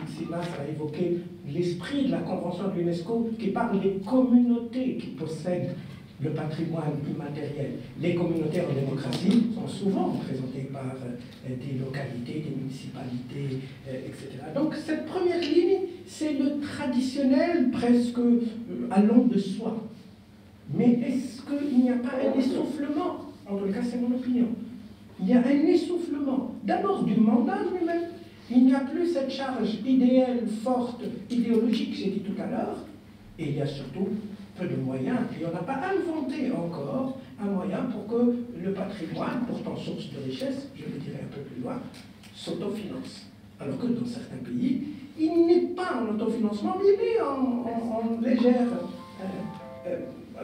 Silas a évoqué l'esprit de la Convention de l'UNESCO qui parle des communautés qui possèdent le patrimoine immatériel. Les communautés en démocratie sont souvent représentées par des localités, des municipalités, etc. Donc cette première ligne, c'est le traditionnel presque allant de soi. Mais est-ce qu'il n'y a pas un essoufflement? En tout cas, c'est mon opinion. Il y a un essoufflement, d'abord du mandat lui-même. Il n'y a plus cette charge idéale, forte, idéologique, j'ai dit tout à l'heure, et il y a surtout peu de moyens. Et on n'a pas inventé encore un moyen pour que le patrimoine, pourtant source de richesse, je le dirai un peu plus loin, s'autofinance. Alors que dans certains pays, il n'est pas en autofinancement, mais il est en légère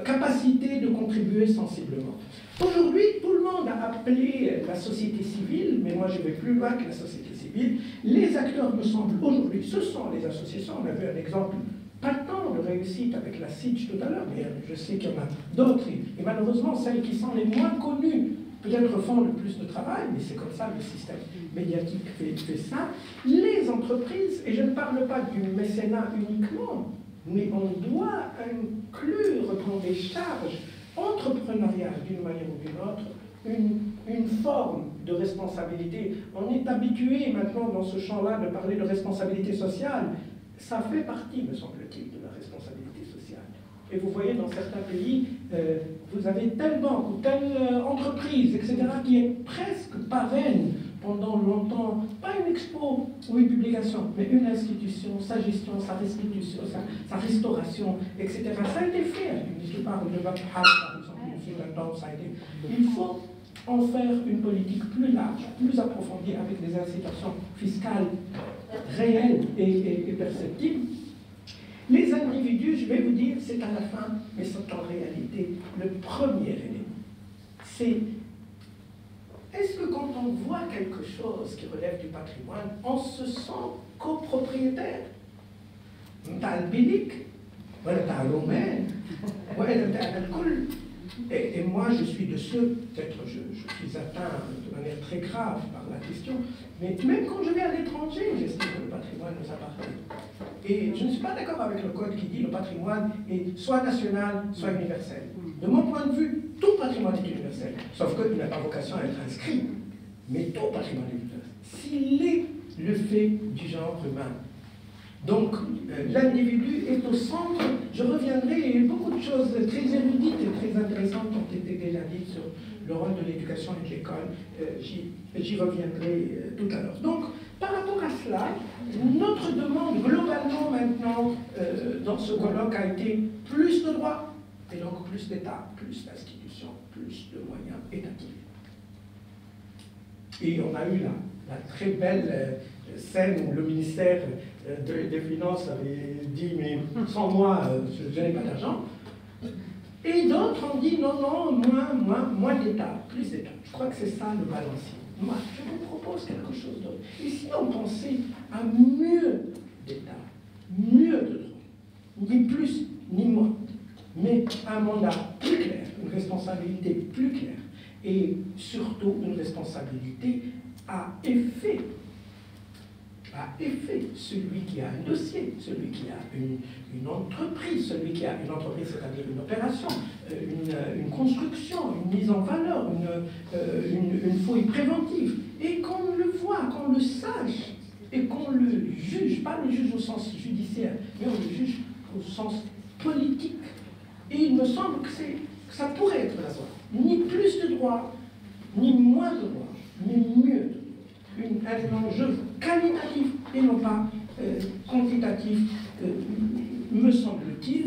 capacité de contribuer sensiblement. Aujourd'hui, tout le monde a appelé la société civile, mais moi je vais plus loin que la société civile. Les acteurs, me semble, aujourd'hui, ce sont les associations. On a vu un exemple patent de réussite avec la SITCH tout à l'heure, mais je sais qu'il y en a d'autres. Et malheureusement, celles qui sont les moins connues, peut-être font le plus de travail, mais c'est comme ça, le système médiatique fait ça. Les entreprises, et je ne parle pas du mécénat uniquement, mais on doit inclure dans des charges entrepreneuriales d'une manière ou d'une autre une forme de responsabilité. On est habitué maintenant dans ce champ-là de parler de responsabilité sociale. Ça fait partie, me semble-t-il, de la responsabilité sociale. Et vous voyez, dans certains pays, vous avez telle banque ou telle entreprise, etc., qui est presque parraine pendant longtemps, pas une expo ou une publication, mais une institution, sa gestion, sa restitution, sa restauration, etc. Ça a été fait. Je parle de Baphat, par exemple, il y a un temps, ça a été. Il faut en faire une politique plus large, plus approfondie, avec des incitations fiscales réelles et perceptibles. Les individus, je vais vous dire, c'est à la fin, mais c'est en réalité le premier élément. C'est, est-ce que quand on voit quelque chose qui relève du patrimoine, on se sent copropriétaire? T'as le bilic, voilà, t'as le romain, voilà, t'as le col. Et moi, je suis de ceux, peut-être je suis atteint de manière très grave par la question, mais même quand je vais à l'étranger, j'estime que le patrimoine nous appartient. Et je ne suis pas d'accord avec le code qui dit que le patrimoine est soit national, soit universel. De mon point de vue, tout patrimoine est universel, sauf qu'il n'a pas vocation à être inscrit. Mais tout patrimoine est universel, s'il est le fait du genre humain. Donc, l'individu est au centre. Je reviendrai, beaucoup de choses très érudites et très intéressantes ont été déjà dites sur le rôle de l'éducation et de l'école. J'y reviendrai tout à l'heure. Donc, par rapport à cela, notre demande globalement maintenant dans ce colloque a été plus de droits, et donc plus d'État, plus d'institutions, plus de moyens étatiques. Et on a eu la très belle scène où le ministère des Finances avait dit « mais sans moi, je n'ai pas d'argent ». Et d'autres ont dit « non, non, moins d'État, plus d'État ». Je crois que c'est ça le balancier. Moi, je vous propose quelque chose d'autre. Et si on pensait à mieux d'État, mieux de droit, ni plus ni moins, mais un mandat plus clair, une responsabilité plus claire, et surtout une responsabilité à effet. Celui qui a un dossier, celui qui a une entreprise, celui qui a une entreprise, c'est-à-dire une opération, une construction, une mise en valeur, une fouille préventive, et qu'on le voit, qu'on le sache, et qu'on le juge, pas le juge au sens judiciaire, mais on le juge au sens politique. Et il me semble que ça pourrait être la voie. Ni plus de droits, ni moins de droits, mais mieux de droits. Un enjeu qualitatif et non pas quantitatif, me semble-t-il.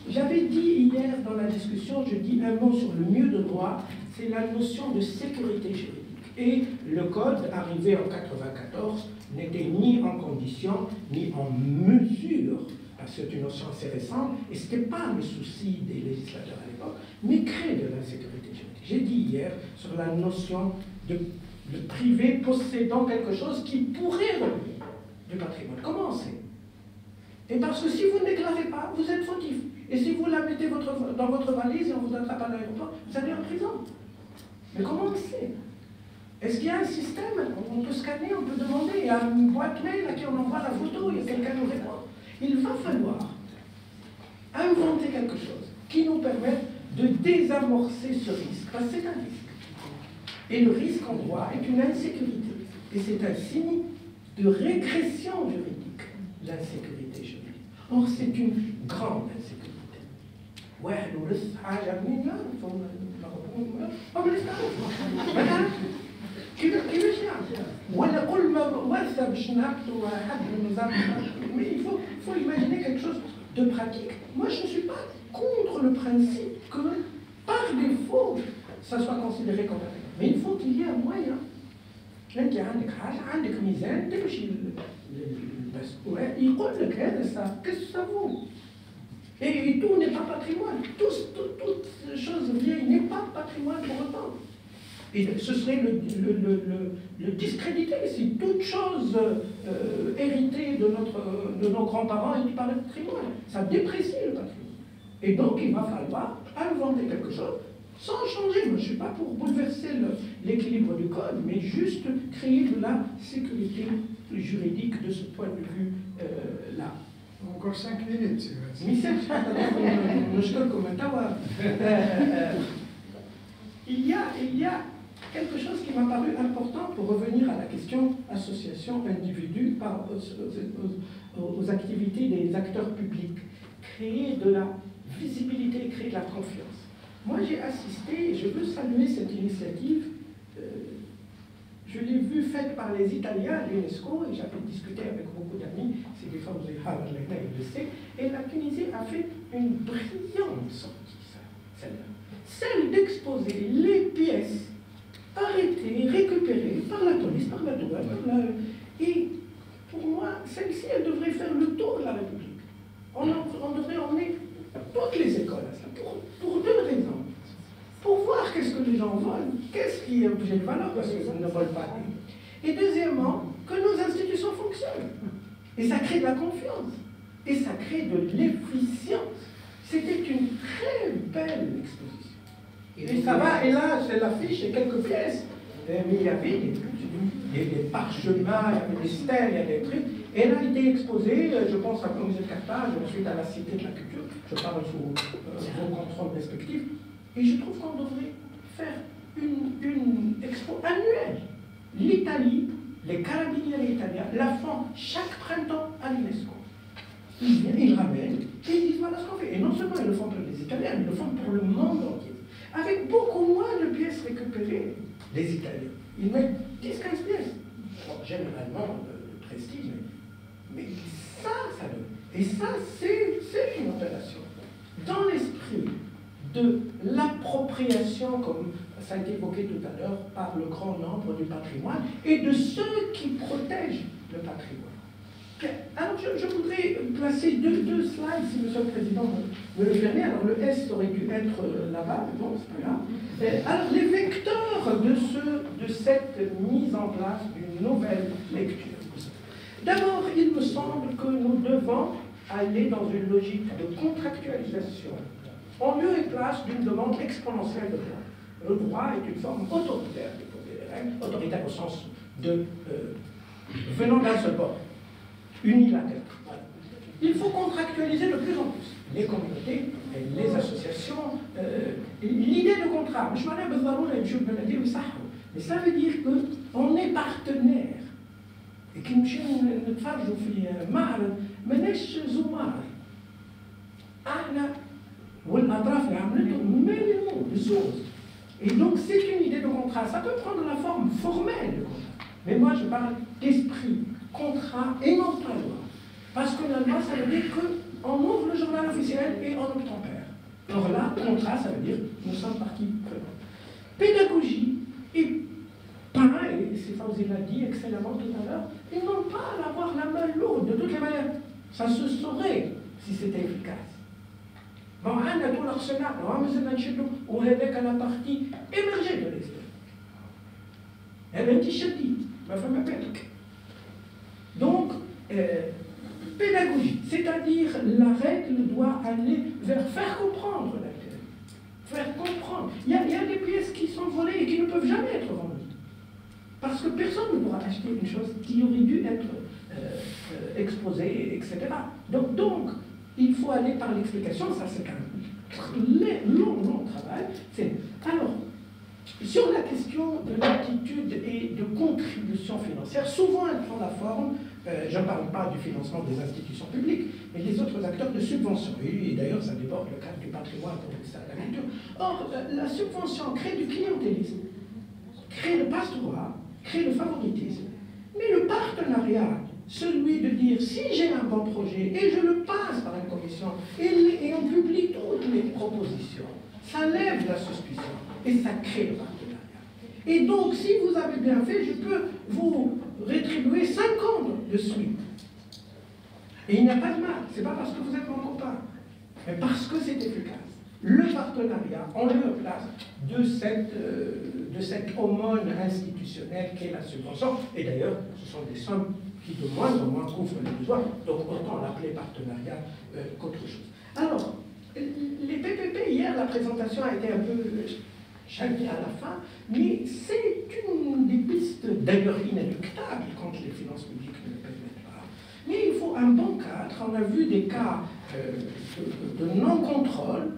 J'avais dit hier dans la discussion, je dis un mot sur le mieux de droit, c'est la notion de sécurité juridique. Et le code, arrivé en 1994, n'était ni en condition, ni en mesure, parce que c'est une notion assez récente, et ce n'était pas le souci des législateurs à l'époque, mais créer de l'insécurité juridique. J'ai dit hier sur la notion de privé possédant quelque chose qui pourrait relever du patrimoine. Comment c'est? Et parce que si vous ne déclarez pas, vous êtes fautif. Et si vous la mettez dans votre valise et on vous attrape à l'aéroport, vous allez en prison. Mais comment on sait? Est-ce qu'il y a un système? On peut scanner, on peut demander. Il y a une boîte mail à qui on envoie la photo, il y a quelqu'un nous répond. Il va falloir inventer quelque chose qui nous permette de désamorcer ce risque. Parce que c'est un risque. Et le risque en droit est une insécurité. Et c'est un signe de régression juridique, l'insécurité juridique. Or, c'est une grande insécurité. Ouais, nous le savons, mais il faut imaginer quelque chose de pratique. Moi, je ne suis pas contre le principe que, par défaut, ça soit considéré comme un. Mais il faut qu'il y ait un moyen. انت عندك حاجه عندك ميزان تمشي للمسؤول يقول لك هذا ça qu'est-ce que ça vaut. Et tout n'est pas patrimoine. Toute chose vieille n'est pas patrimoine pour autant. Et ce serait le discréditer si toute chose héritée de nos grands-parents est du patrimoine. Ça déprécie le patrimoine. Et donc il va falloir inventer quelque chose sans changer. Moi, je ne suis pas pour bouleverser l'équilibre du code, mais juste créer de la sécurité juridique de ce point de vue-là. Encore 5 minutes, c'est vrai. Il y a quelque chose qui m'a paru important pour revenir à la question association, individu, aux activités des acteurs publics. Créer de la visibilité, créer de la confiance. Moi, j'ai assisté, et je veux saluer cette initiative, je l'ai vue faite par les Italiens à l'UNESCO, et j'avais discuté avec beaucoup d'amis, c'est des femmes de le sait, et la Tunisie a fait une brillante sortie, celle d'exposer les pièces arrêtée, récupérée par la police, par la douane, et pour moi, celle-ci, elle devrait faire le tour de la République. On devrait emmener toutes les écoles à ça, pour deux raisons. Pour voir qu'est-ce que les gens volent, qu'est-ce qui est objet de valeur, parce qu'ils ne volent pas. Et deuxièmement, que nos institutions fonctionnent. Et ça crée de la confiance. Et ça crée de l'efficience. C'était une très belle exposition. Et ça va, et là, c'est l'affiche et quelques pièces. Mais il y avait des parchemins, il y avait des stèles, il y a des trucs. Et elle a été exposée, je pense, au musée de Carthage, ensuite à la Cité de la Culture. Je parle sous vos contrôles respectifs. Et je trouve qu'on devrait faire une expo annuelle. L'Italie, les carabinieri italiens la font chaque printemps à l'UNESCO. Ils ramènent et ils disent voilà ce qu'on fait. Et non seulement ils le font pour les Italiens, ils le font pour le monde entier. Avec beaucoup moins de pièces récupérées, les Italiens. Ils mettent 10-15 pièces. Bon, généralement, le prestige, mais ça donne. Et ça, c'est une opération. Dans l'esprit de l'appropriation, comme ça a été évoqué tout à l'heure, par le grand nombre du patrimoine, et de ceux qui protègent le patrimoine. Alors, je voudrais placer deux slides, si Monsieur le Président me le permet. Alors, le S aurait dû être là-bas, mais bon, c'est pas grave. Alors, les vecteurs de cette mise en place d'une nouvelle lecture. D'abord, il me semble que nous devons aller dans une logique de contractualisation, en lieu et place d'une demande exponentielle de droit. Le droit est une forme autoritaire de poser des règles, autoritaire au sens de venant d'un seul bord, unilatéral. Voilà. Il faut contractualiser de plus en plus les communautés, les associations, l'idée de contrat. Mais ça veut dire qu'on est partenaire. Et qui nous نتفرجوا في معرض ماناش زوار. احنا والأطراف اللي عملته مالهم بزوز. Et donc c'est une idée de contrat. Ça peut prendre la forme formelle de contrat. Mais moi je parle d'esprit, contrat et non pas loi. Parce que la loi ça veut dire qu'on ouvre le journal officiel et on obtempère. Alors là, contrat ça veut dire nous sommes partie prenante. Pédagogie et pareil, c'est Fawzi l'a dit excellemment tout à l'heure, ils n'ont pas à avoir la main lourde de toutes les manières. Ça se saurait si c'était efficace. Bon, on a tout l'arsenal, on a où avec la partie émergée de l'extérieur. Elle est un petit châti, ma femme m'appelle. Donc, pédagogie, c'est-à-dire la règle doit aller vers faire comprendre l'intérêt. Faire comprendre. Il y a des pièces qui sont volées et qui ne peuvent jamais être vendues. Parce que personne ne pourra acheter une chose qui aurait dû être exposée, etc. Donc, il faut aller par l'explication, ça c'est un long travail. Alors, sur la question de l'attitude et de contribution financière, souvent elle prend la forme, je ne parle pas du financement des institutions publiques, mais des autres acteurs de subvention. Et d'ailleurs, ça déborde le cadre du patrimoine pour la culture. Or, la subvention crée du clientélisme, crée le passe-droit, crée le favoritisme. Mais le partenariat, celui de dire si j'ai un bon projet et je le passe par une commission et on publie toutes les propositions, ça lève la suspicion et ça crée le partenariat. Et donc, si vous avez bien fait, je peux vous rétribuer 5 ans de suite. Et il n'y a pas de mal, c'est pas parce que vous êtes mon copain, mais parce que c'est efficace. Le partenariat en lieu et place de cette aumône institutionnelle qu'est la subvention. Et d'ailleurs, ce sont des sommes qui de moins en moins couvrent les besoins, donc autant l'appeler partenariat qu'autre chose. Alors, les PPP, hier, la présentation a été un peu chagrinée à la fin, mais c'est une des pistes, d'ailleurs inéluctables, quand les finances publiques ne le permettent pas. Mais il faut un bon cadre. On a vu des cas de non-contrôle.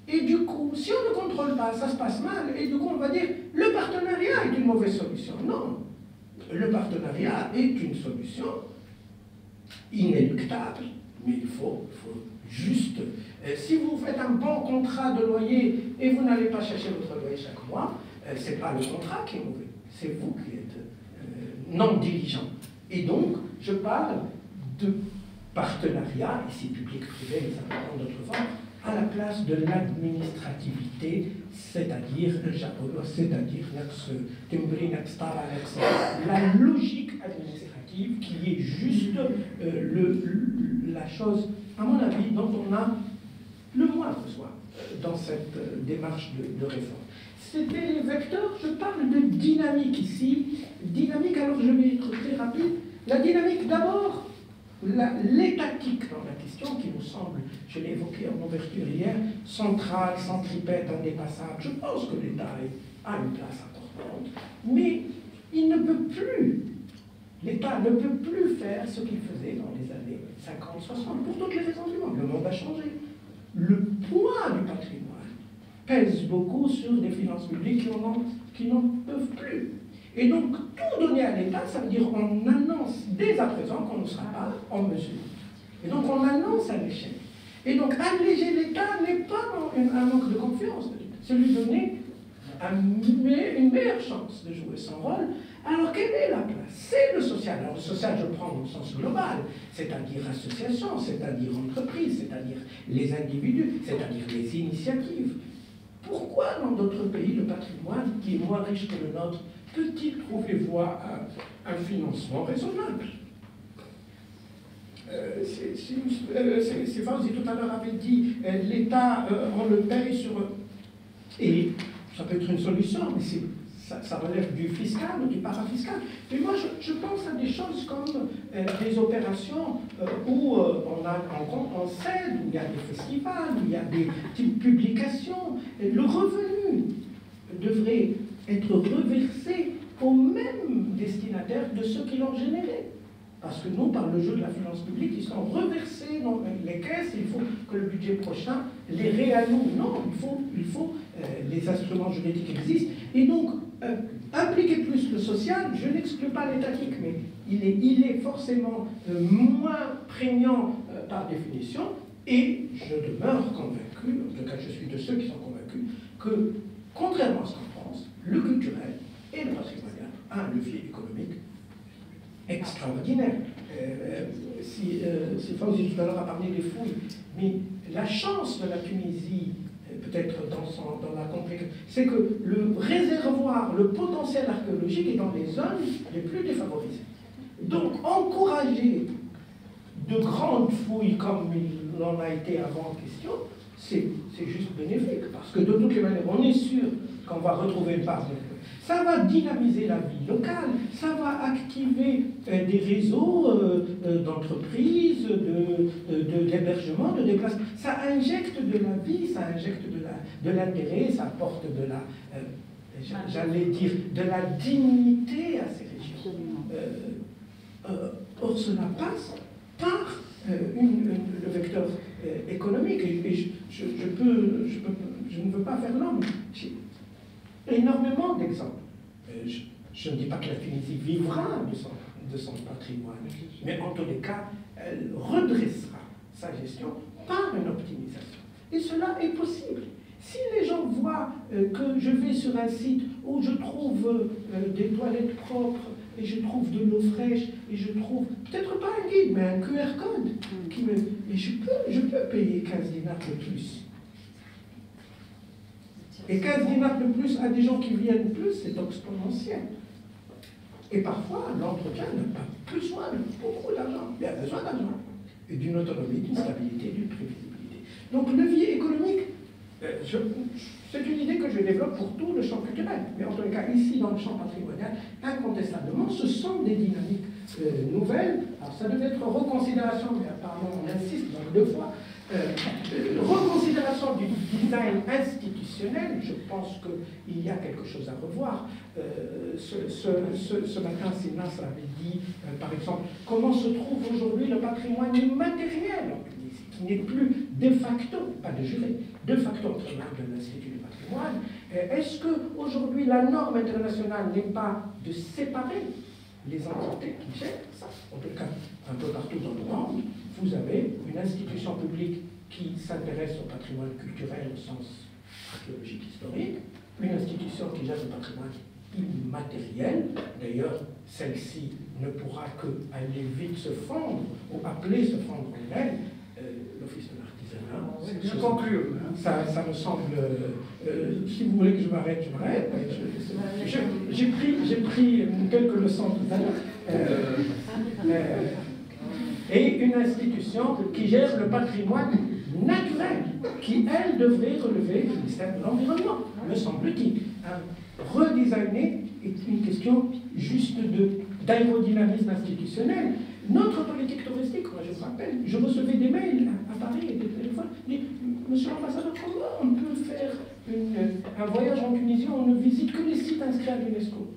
Et du coup, si on ne contrôle pas, ça se passe mal, et du coup on va dire le partenariat est une mauvaise solution. Non, le partenariat est une solution inéluctable, mais il faut juste... si vous faites un bon contrat de loyer et vous n'allez pas chercher votre loyer chaque mois, ce n'est pas le contrat qui est mauvais, c'est vous qui êtes non diligent. Et donc, je parle de partenariat, ici public-privé, mais ça peut prendre d'autres formes, à la place de l'administrativité, c'est-à-dire la logique administrative qui est juste la chose, à mon avis, dont on a le moins besoin dans cette démarche de réforme. C'était les vecteurs, je parle de dynamique ici. Dynamique, alors je vais être très rapide. La dynamique d'abord, l'étatique dans la question qui nous semble, je l'ai évoqué en ouverture hier, centrale, centripète, indépassable. Je pense que l'État a une place importante, mais il ne peut plus, l'État ne peut plus faire ce qu'il faisait dans les années 50-60 pour toutes les raisons du monde. Le monde a changé. Le poids du patrimoine pèse beaucoup sur des finances publiques qui n'en peuvent plus. Et donc, tout donner à l'État, ça veut dire qu'on annonce dès à présent qu'on ne sera pas en mesure. Et donc, on annonce un échec. Et donc, alléger l'État n'est pas un manque de confiance de l'État, c'est lui donner une meilleure chance de jouer son rôle. Alors, quelle est la place? C'est le social. Alors, le social, je prends au sens global, c'est-à-dire association, c'est-à-dire entreprise, c'est-à-dire les individus, c'est-à-dire les initiatives. Pourquoi, dans d'autres pays, le patrimoine, qui est moins riche que le nôtre, peut-il trouver voie à un financement raisonnable? Fauzi tout à l'heure avait dit l'État, on le paye sur. Et ça peut être une solution, mais ça relève du fiscal ou du parafiscal. Mais moi, je pense à des choses comme des opérations où on cède, où il y a des festivals, où il y a des types de publications. Et le revenu devrait être reversé aux mêmes destinataires de ceux qui l'ont généré. Parce que nous, par le jeu de la finance publique, ils sont reversés dans les caisses, il faut que le budget prochain les réalloue. Non, il faut les instruments juridiques existent. Et donc, impliquer plus le social, je n'exclus pas l'étatique, mais il est forcément moins prégnant par définition, et je demeure convaincu, en tout cas je suis de ceux qui sont convaincus, que, contrairement à ce qu'on pense, le culturel et le patrimonial a un levier économique extraordinaire. Si Fauzi tout à l'heure a parlé des fouilles, mais la chance de la Tunisie, peut-être dans la complication, c'est que le réservoir, le potentiel archéologique est dans les zones les plus défavorisées. Donc, encourager de grandes fouilles comme il en a été avant en question, c'est juste bénéfique, parce que de toutes les manières, on est sûr qu'on va retrouver une part de. Ça va dynamiser la vie locale, ça va activer des réseaux d'entreprises, d'hébergement, de déplacement. Ça injecte de la vie, ça injecte de l'intérêt, ça apporte de la, j'allais dire, de la dignité à ces régions. Or, cela passe par le vecteur économique. Et je ne veux pas faire l'homme. Énormément d'exemples. Je ne dis pas que la Tunisie vivra de son patrimoine, mais en tous les cas, elle redressera sa gestion par une optimisation. Et cela est possible. Si les gens voient que je vais sur un site où je trouve des toilettes propres, et je trouve de l'eau fraîche, et je trouve, peut-être pas un guide, mais un QR code, et je peux payer 15 dinars de plus. Et 15 dinars de plus à des gens qui viennent plus, c'est exponentiel. Et parfois, l'entretien n'a pas besoin de beaucoup d'argent. Il a besoin d'argent. Et d'une autonomie, d'une stabilité, d'une prévisibilité. Donc, levier économique, c'est une idée que je développe pour tout le champ culturel. Mais en tout cas, ici, dans le champ patrimonial, incontestablement, ce sont des dynamiques nouvelles. Alors, ça devait être reconsidération, mais apparemment, on insiste donc 2 fois. Reconsidération du design institutionnel, je pense qu'il y a quelque chose à revoir. Ce matin, Sinas avait dit, par exemple, comment se trouve aujourd'hui le patrimoine immatériel en Tunisie, qui n'est plus de facto, pas de juré, de facto entre les mains de l'Institut du patrimoine. Est-ce qu'aujourd'hui la norme internationale n'est pas de séparer les entités qui gèrent ça? En tout cas, un peu partout dans le monde, vous avez une institution publique qui s'intéresse au patrimoine culturel au sens archéologique historique, une institution qui gère le patrimoine immatériel. D'ailleurs, celle-ci ne pourra que aller vite se fondre, ou appeler se fondre en elle, le l'Office de l'artisanat. C'est bien conclu. Ça me semble. Si vous voulez que je m'arrête, je m'arrête. J'ai pris quelques leçons tout à l'heure. Et une institution qui gère le patrimoine naturel, qui, elle, devrait relever du ministère de l'Environnement, me semble-t-il. Redesigner est une question juste d'aérodynamisme institutionnel. Notre politique touristique, moi je me rappelle, je recevais des mails à Paris et des téléphones, monsieur l'ambassadeur, comment on peut faire un voyage en Tunisie où on ne visite que les sites inscrits à l'UNESCO?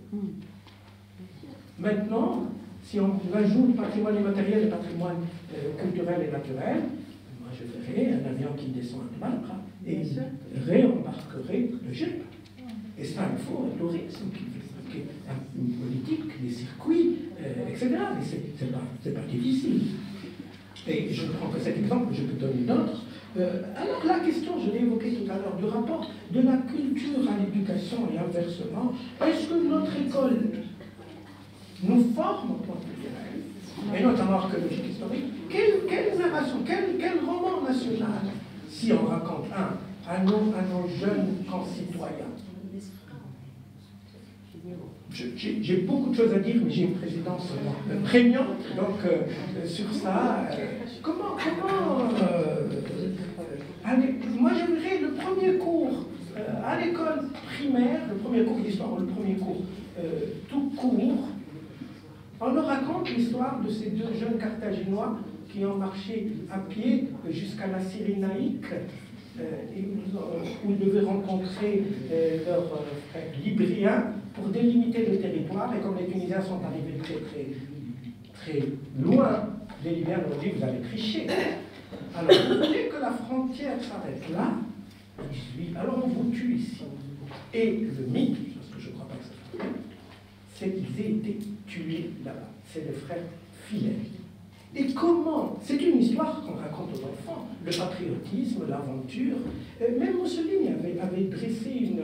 Maintenant, si on ajoute patrimoine immatériel et patrimoine culturel et naturel, moi je verrai un avion qui descend à Malbra et réembarquerait le GIP. Et ça, il faut un tourisme qui fait une politique, des circuits, etc. Mais c'est pas difficile. Et je ne prends que cet exemple, je peux donner d'autres. Alors la question, je l'ai évoquée tout à l'heure, du rapport de la culture à l'éducation et inversement, est-ce que notre école nous forme au plan culturel, et notamment archéologique historique? Quelle narration, quel roman national, si on raconte un à nos jeunes concitoyens? J'ai beaucoup de choses à dire, mais j'ai une présidence prégnante, donc sur ça, moi j'aimerais le premier cours à l'école primaire, le premier cours d'histoire, ou le premier cours tout court, on leur raconte l'histoire de ces deux jeunes Carthaginois qui ont marché à pied jusqu'à la Cyrénaïque, où ils devaient rencontrer leur frère Librien pour délimiter le territoire. Et comme les Tunisiens sont arrivés très loin, les Libyens leur ont dit: vous avez triché. Alors, dès que la frontière s'arrête là, ils disent: oui, alors on vous tue ici. Et le mythe, parce que je ne crois pas que ça soit vrai, c'est qu'ils aient été tués là-bas. C'est les frères Philet. Et comment? C'est une histoire qu'on raconte aux enfants, le patriotisme, l'aventure. Même Mussolini avait dressé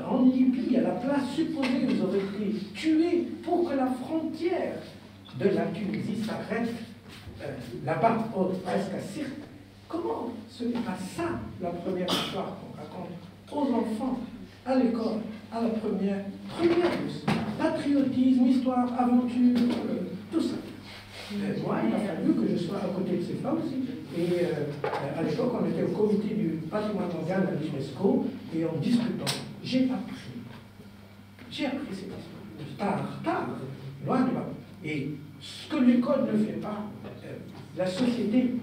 en Libye, à la place supposée où ils auraient été tués pour que la frontière de la Tunisie s'arrête là-bas, presque à Sirte. Comment ce n'est pas ça la première histoire qu'on raconte aux enfants à l'école, à la première patriotisme, histoire, aventure, tout ça. Moi, il a fallu que je sois à côté de ces femmes aussi. Et à l'époque, on était au comité du patrimoine mondial à l'UNESCO, et en discutant, j'ai appris cette histoire. Tard, loin de là. Et ce que l'école ne fait pas, la société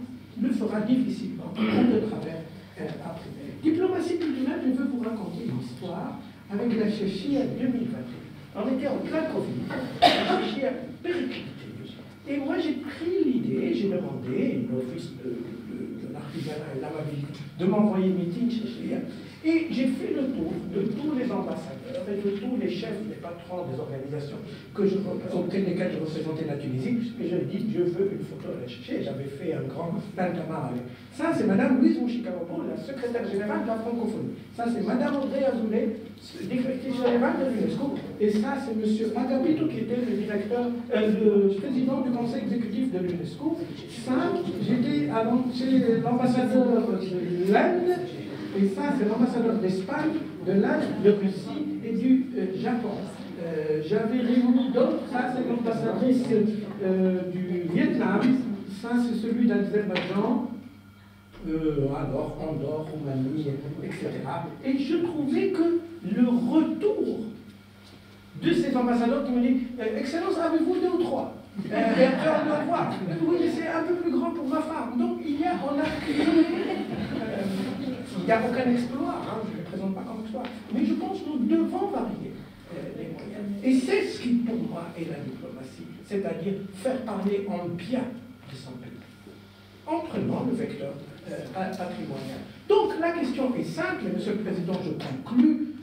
le fera difficilement, de travers après. Diplomatie culturelle, je veux vous raconter une histoire avec la Chéchie en 2021. On était en plein Covid, la Chéchie a périclité. Et moi, j'ai pris l'idée, j'ai demandé à l'office de l'artisanat et de l'amabilité de m'envoyer une meeting chez et j'ai fait le tour de tous les ambassadeurs et de tous les chefs, les patrons des organisations auxquelles je représentais la Tunisie, et je dis: je veux une photo à la Chéchie. J'avais fait un grand tintamarre avec. Ça, c'est Mme Louise Mouchikaropo, la secrétaire générale de la francophonie. Ça, c'est Mme Audrey Azoulay, directrice générale de l'UNESCO. Et ça, c'est M. Agapito, qui était le président du conseil exécutif de l'UNESCO. Ça, j'étais chez l'ambassadeur de l'Inde, et ça, c'est l'ambassadeur d'Espagne, de l'Inde, de Russie et du Japon. J'avais réuni d'autres. Ça, c'est l'ambassadrice du Vietnam. Ça, c'est celui d'Azerbaïdjan. Alors, Andorre, Roumanie, etc. Et je trouvais que le retour de ces ambassadeurs qui me disent: Excellence, avez-vous 2 ou 3? Et après, on va voir. Oui, mais c'est un peu plus grand pour ma femme. Donc, on a créé. Il n'y a aucun exploit, je ne le présente pas comme exploit. Mais je pense que nous devons varier les moyens. Et c'est ce qui, pour moi, est la diplomatie. C'est-à-dire faire parler en bien de son pays, en prenant le vecteur patrimonial. Donc, la question est simple, et Monsieur le Président, je conclus,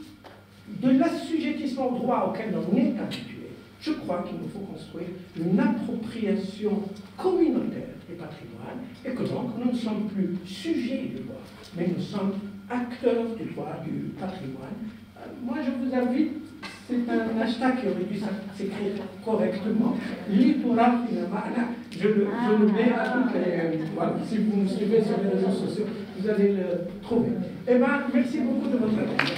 de l'assujettissement au droit auquel on est habitué. Je crois qu'il nous faut construire une appropriation communautaire du patrimoine, et que donc nous ne sommes plus sujets du droit, mais nous sommes acteurs du droit du patrimoine. Moi, je vous invite, c'est un hashtag qui aurait dû s'écrire correctement, Litura Finamana, Je le mets à toutes les... voilà, si vous me suivez sur les réseaux sociaux, vous allez le trouver. Eh bien, merci beaucoup de votre attention.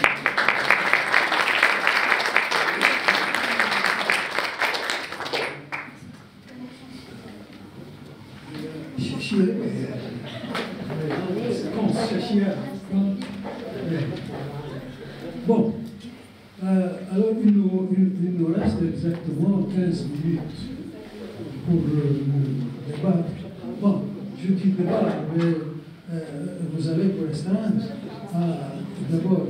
Bon, alors il nous reste exactement 15 minutes pour débattre. Bon, je dis débat, mais vous allez vous restreindre à d'abord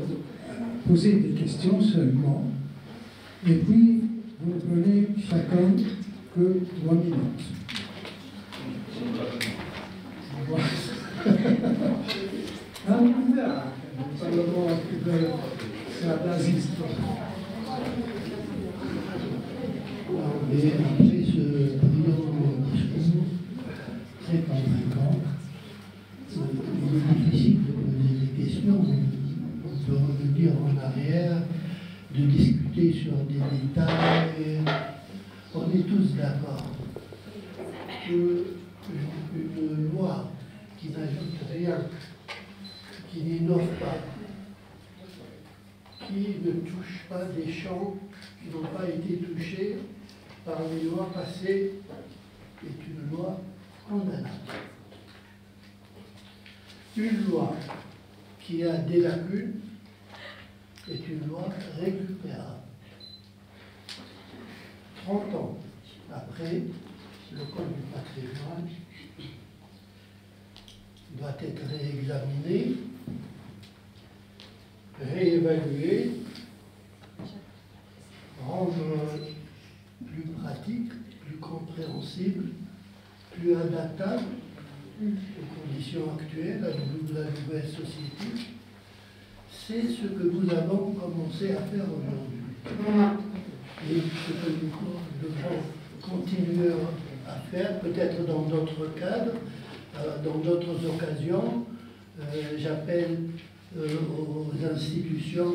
poser des questions seulement, et puis vous ne prenez chacun que 3 minutes. Et après ce brillant discours très convaincant, il est difficile de poser des questions, de revenir en arrière, de discuter sur des détails. On est tous d'accord qu'une loi qui n'ajoute rien, qui n'innove pas, qui ne touche pas des champs qui n'ont pas été touchés par les lois passées, est une loi condamnable. Une loi qui a des lacunes est une loi récupérable. 30 ans après, le Code du patrimoine doit être réexaminé, réévalué, rendre plus pratique, plus compréhensible, plus adaptable aux conditions actuelles, à la nouvelle société. C'est ce que nous avons commencé à faire aujourd'hui. Et ce que nous devons continuer à faire, peut-être dans d'autres cadres, dans d'autres occasions. J'appelle aux institutions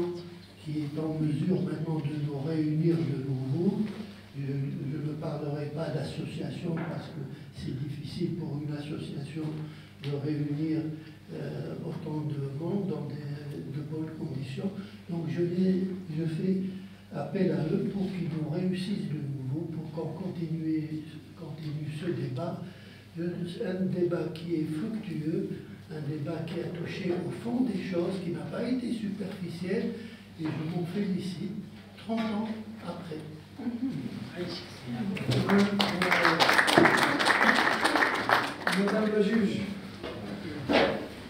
qui est en mesure maintenant de nous réunir de nouveau. Je ne parlerai pas d'association parce que c'est difficile pour une association de réunir autant de monde dans de bonnes conditions. Donc je fais appel à eux pour qu'ils nous réussissent de nouveau, pour qu'on continue ce débat. Un débat qui est fructueux, un débat qui a touché au fond des choses, qui n'a pas été superficiel, et je m'en félicite, 30 ans après. Madame la juge.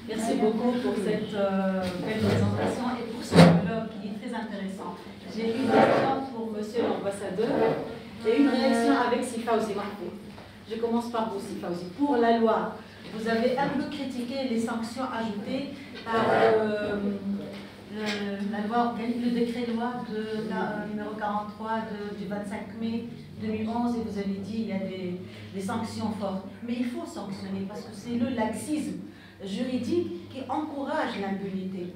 Merci beaucoup pour cette belle présentation et pour ce colloque qui est très intéressant. J'ai une question pour Monsieur l'ambassadeur et une réaction avec Sifaouzi Mahfouz. Je commence par vous, Sifaouzi. Pour la loi, vous avez un peu critiqué les sanctions ajoutées par la loi organique, le décret-loi numéro 43 du 25 mai 2011, et vous avez dit qu'il y a des sanctions fortes. Mais il faut sanctionner parce que c'est le laxisme juridique qui encourage l'impunité.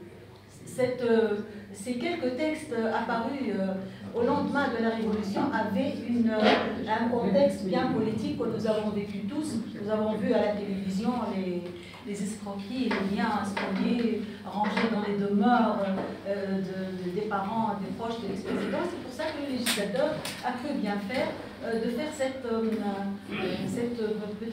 Ces quelques textes apparus au lendemain de la Révolution avaient un contexte bien politique que nous avons vécu tous. Nous avons vu à la télévision les escroqueries et les biens spoliés rangés dans les demeures des parents, des proches de l'ex-président. C'est pour ça que le législateur a cru bien faire de faire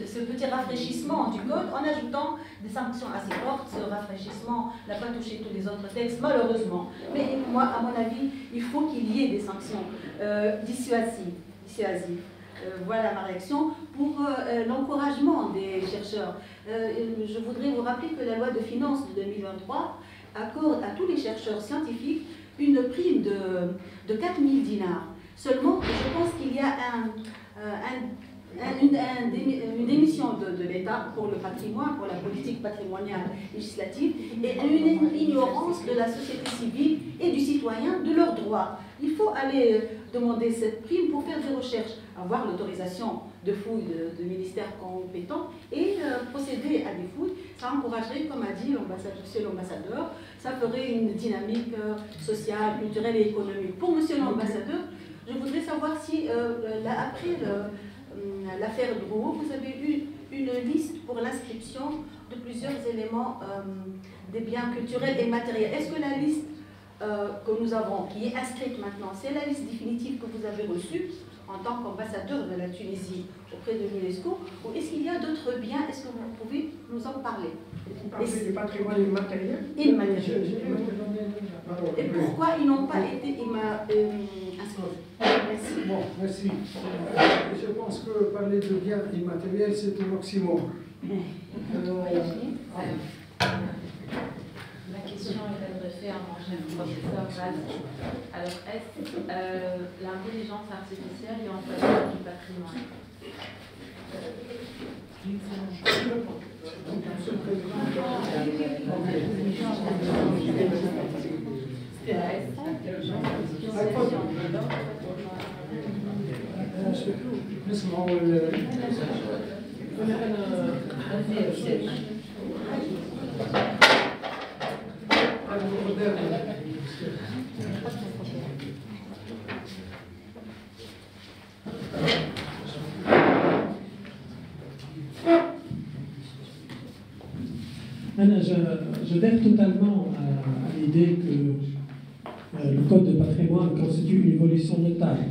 ce petit rafraîchissement du code en ajoutant des sanctions assez fortes. Ce rafraîchissement n'a pas touché tous les autres textes, malheureusement. Mais moi, à mon avis, il faut qu'il y ait des sanctions dissuasives. Voilà ma réaction. Pour l'encouragement des chercheurs, je voudrais vous rappeler que la loi de finances de 2023 accorde à tous les chercheurs scientifiques une prime de 4 000 dinars. Seulement, je pense qu'il y a une démission de l'État pour le patrimoine, pour la politique patrimoniale législative, et une ignorance de la société civile et du citoyen de leurs droits. Il faut aller demander cette prime pour faire des recherches, avoir l'autorisation de fouilles de ministères compétents et procéder à des fouilles. Ça encouragerait, comme a dit monsieur l'ambassadeur, ça ferait une dynamique sociale, culturelle et économique. Pour monsieur l'ambassadeur, je voudrais savoir si, après l'affaire Drouot, vous avez eu une liste pour l'inscription de plusieurs éléments des biens culturels et matériels. Est-ce que la liste que nous avons, qui est inscrite maintenant, c'est la liste définitive que vous avez reçue en tant qu'ambassadeur de la Tunisie auprès de l'UNESCO, ou est-ce qu'il y a d'autres biens? Est-ce que vous pouvez nous en parler? Vous parlez du patrimoine immatériel? Immatériel. Et pourquoi ils n'ont pas été inscrits? Merci. Bon, merci. Je pense que parler de biens immatériels, c'est un oxymore. La question est adressée à mon cher professeur Razi. Alors, est-ce l'intelligence artificielle est en faveur du patrimoine? J'adhère totalement à l'idée que le code de patrimoine constitue une évolution notable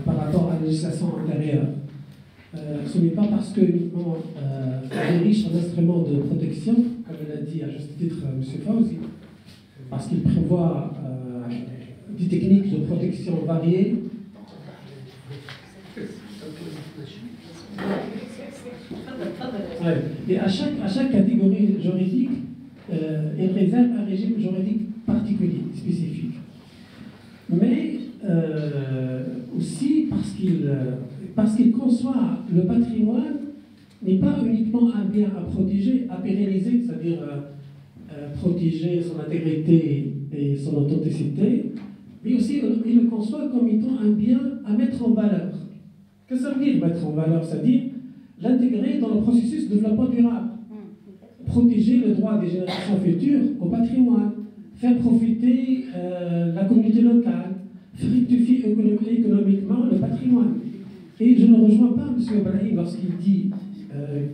par rapport à la législation antérieure. Ce n'est pas parce que uniquement elle est riche en instruments de protection, comme l'a dit à juste titre M. Fauzi, parce qu'il prévoit des techniques de protection variées. Ouais. Et à chaque catégorie juridique, il réserve un régime juridique particulier, spécifique. Mais aussi parce qu'il conçoit le patrimoine n'est pas uniquement un bien à protéger, à pérenniser, c'est-à-dire protéger son intégrité et son authenticité, mais aussi il le conçoit comme étant un bien à mettre en valeur. Qu'est-ce que ça veut dire mettre en valeur? C'est-à-dire l'intégrer dans le processus de développement durable, protéger le droit des générations futures au patrimoine, faire profiter la communauté locale, fructifier économiquement le patrimoine. Et je ne rejoins pas M. Brahim lorsqu'il dit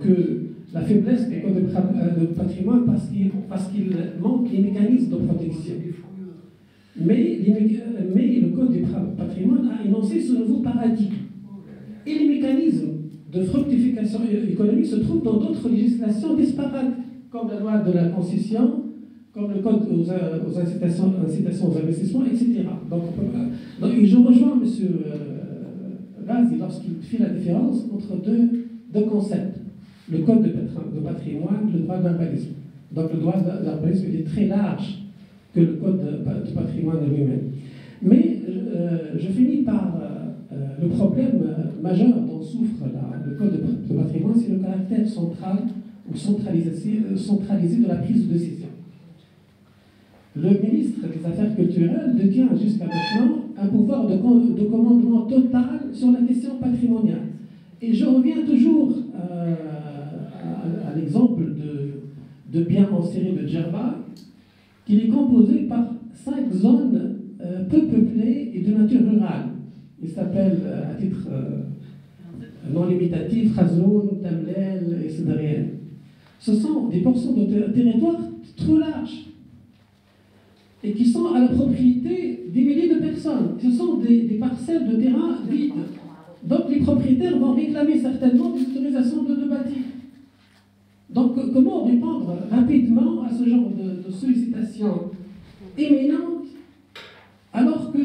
que la faiblesse des codes de patrimoine parce qu'il manque les mécanismes de protection. Mais le code du patrimoine a énoncé ce nouveau paradigme. Et les mécanismes de fructification économique se trouvent dans d'autres législations disparates, comme la loi de la concession, comme le code aux incitations aux investissements, etc. Donc je rejoins M. Razi lorsqu'il fait la différence entre deux concepts. Le code de patrimoine, le droit de l'urbanisme. Donc le droit de l'urbanisme est très large que le code de patrimoine lui-même. Mais je finis par le problème majeur dont souffre le code de patrimoine, c'est le caractère central ou centralisé de la prise de décision. Le ministre des Affaires culturelles détient jusqu'à maintenant un pouvoir de commandement total sur la question patrimoniale. Et je reviens toujours à l'exemple de biens enserrés de Djerba, qui est composé par 5 zones peu peuplées et de nature rurale. Il s'appelle, à titre non limitatif, Khazloun, Tamlel et Sédarienne. Ce sont des portions de territoire trop larges et qui sont à la propriété des milliers de personnes. Ce sont des parcelles de terrain vides. Donc les propriétaires vont réclamer certainement des autorisations de bâtir. Donc comment répondre rapidement à ce genre de sollicitation imminente alors que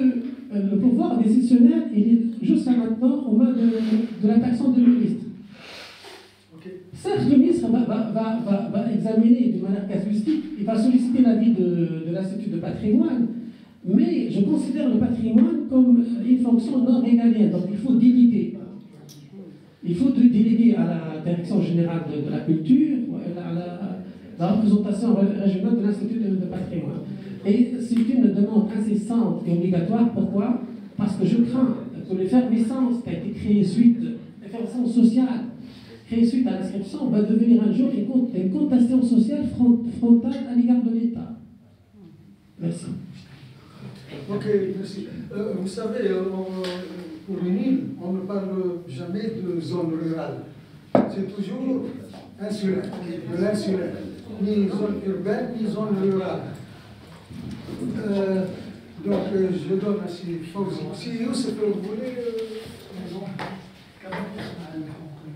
le pouvoir décisionnel est jusqu'à maintenant aux mains de la personne du ministre? Certes, le ministre va examiner de manière casuistique, il va solliciter l'avis de l'Institut de patrimoine, mais je considère le patrimoine comme une fonction non régalienne, donc il faut déléguer. Il faut déléguer à la Direction générale de la culture, à la représentation régionale de l'Institut de patrimoine. Et c'est une demande incessante et obligatoire. Pourquoi? Parce que je crains que l'effervescence qui a été créée suite, l'effervescence sociale, créée suite à l'inscription, va devenir un jour une contestation sociale frontale à l'égard de l'État. Merci. Ok, merci. Vous savez, pour une île, on ne parle jamais de zone rurale. C'est toujours insulaire, de l'insulaire. Ni zone urbaine, ni zone rurale. Donc, je donne à Fawzi. Si Youssef, vous voulez...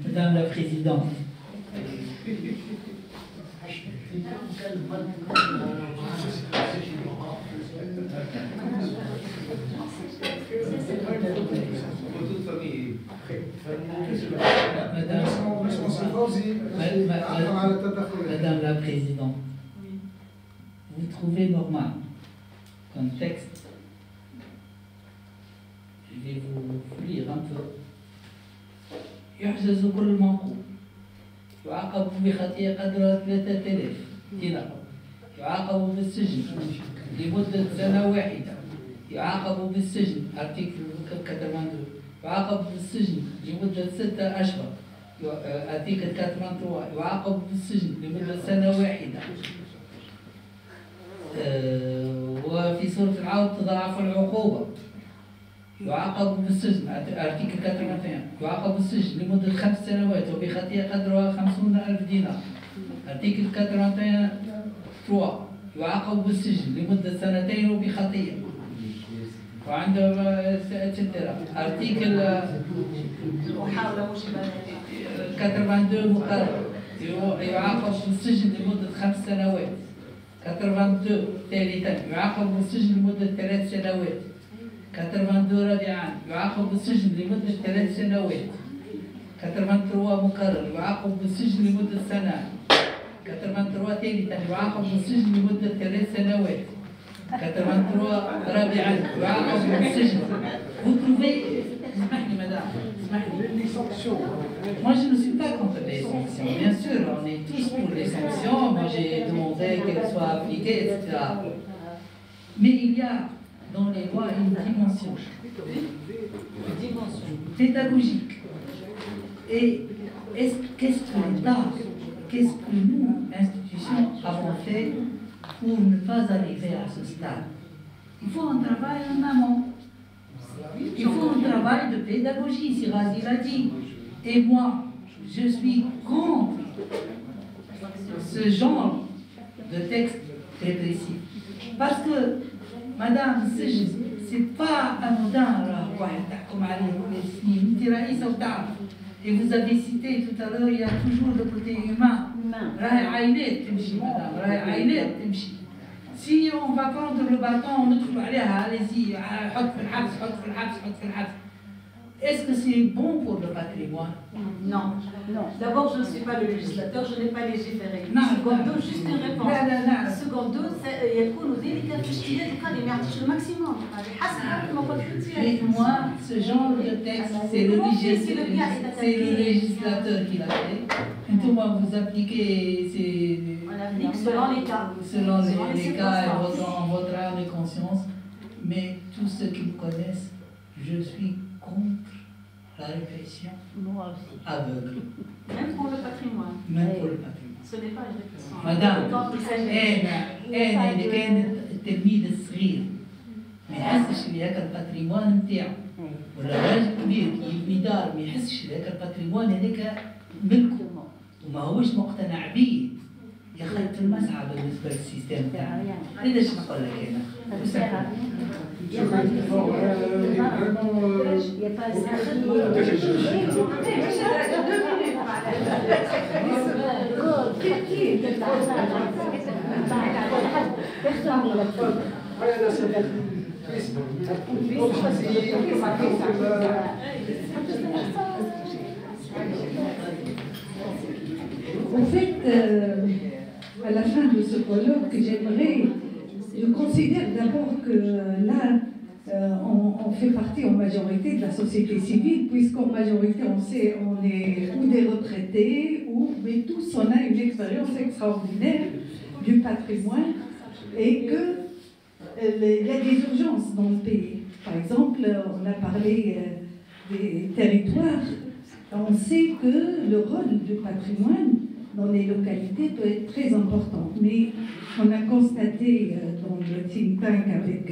Madame la Présidente. Madame la Présidente, vous trouvez normal comme texte, je vais vous lire un peu. يحجز كل منقول يعاقب بخطيئة قدرها 3000 دينار يعاقب بالسجن لمدة سنة واحدة يعاقب بالسجن ارتيكل 82 يعاقب بالسجن لمدة 6 أشهر ارتيكل 83 يعاقب بالسجن لمدة سنة واحدة وفي سورة العود تضاعف العقوبة يعاقب بالسجن ارتيكل 81 يعاقب بالسجن لمدة 5 سنوات وبخطيئة قدرها 50,000 دينار ارتيكل 81 3 يعاقب بالسجن لمدة 2 وبخطيئة وعندما اتسترا ارتيكل 82 مقرر يعاقب بالسجن لمدة 5 سنوات 82 ثالثا يعاقب بالسجن لمدة 3 سنوات 82 رابعا يعاقب بالسجن لمدة 3 سنوات 83 مقرر يعاقب بالسجن لمدة سنة 83 ثالثا يعاقب بالسجن لمدة 3 سنوات 83 رابعا يعاقب بالسجن. Vous trouvez, madame, les sanctions. Moi je ne suis pas contre les sanctions, bien sûr, on est tous pour les sanctions, moi j'ai demandé qu'elles soient appliquées, etc. Mais il y a dans les lois une dimension pédagogique. Et qu'est-ce que l'État, qu'est-ce que nous, institutions, avons fait pour ne pas arriver à ce stade? Il faut un travail en amont. Il faut un travail de pédagogie, si Razi l'a dit. Et moi, je suis contre ce genre de texte répressif. Parce que, madame, c'est pas anodin, et vous avez cité tout à l'heure, il y a toujours le côté humain. Si on va prendre le bâton, on nous allez-y, est-ce que c'est bon pour le patrimoine? Non. D'abord, je ne suis pas le législateur, je n'ai pas légiféré. Secondo, juste une réponse. Secondo, يكون ذلك في اجتهاد القاضي ما يعطيش الماكسيموم حسب ما قلت. Mais moi, ce genre de texte, c'est le législateur qui l'a fait. Et tout moi, vous appliquez selon les cas. Selon les cas, et votre âme et conscience. Mais tous ceux qui me connaissent, je suis contre la répression aveugle. Même pour le patrimoine. Même pour le patrimoine. Ce n'est pas une répression. Madame, أنا اللي كان التلميذ الصغير ما يحسش اللي هكا الباتريمون نتاعو ولا راجل كبير يبني دار ما يحسش اللي هكا الباتريمون هذاك ملكه وما هوش مقتنع به يخلط المسعى بالنسبه للسيستم تاعنا. هذا اش نقول لك انا. En fait, à la fin de ce colloque, je considère d'abord que là, on fait partie en majorité de la société civile, puisqu'en majorité, on est ou des retraités, mais tous, on a une expérience extraordinaire du patrimoine et qu'il y a des urgences dans le pays. Par exemple, on a parlé des territoires. On sait que le rôle du patrimoine dans les localités peut être très important. Mais on a constaté dans le think tank avec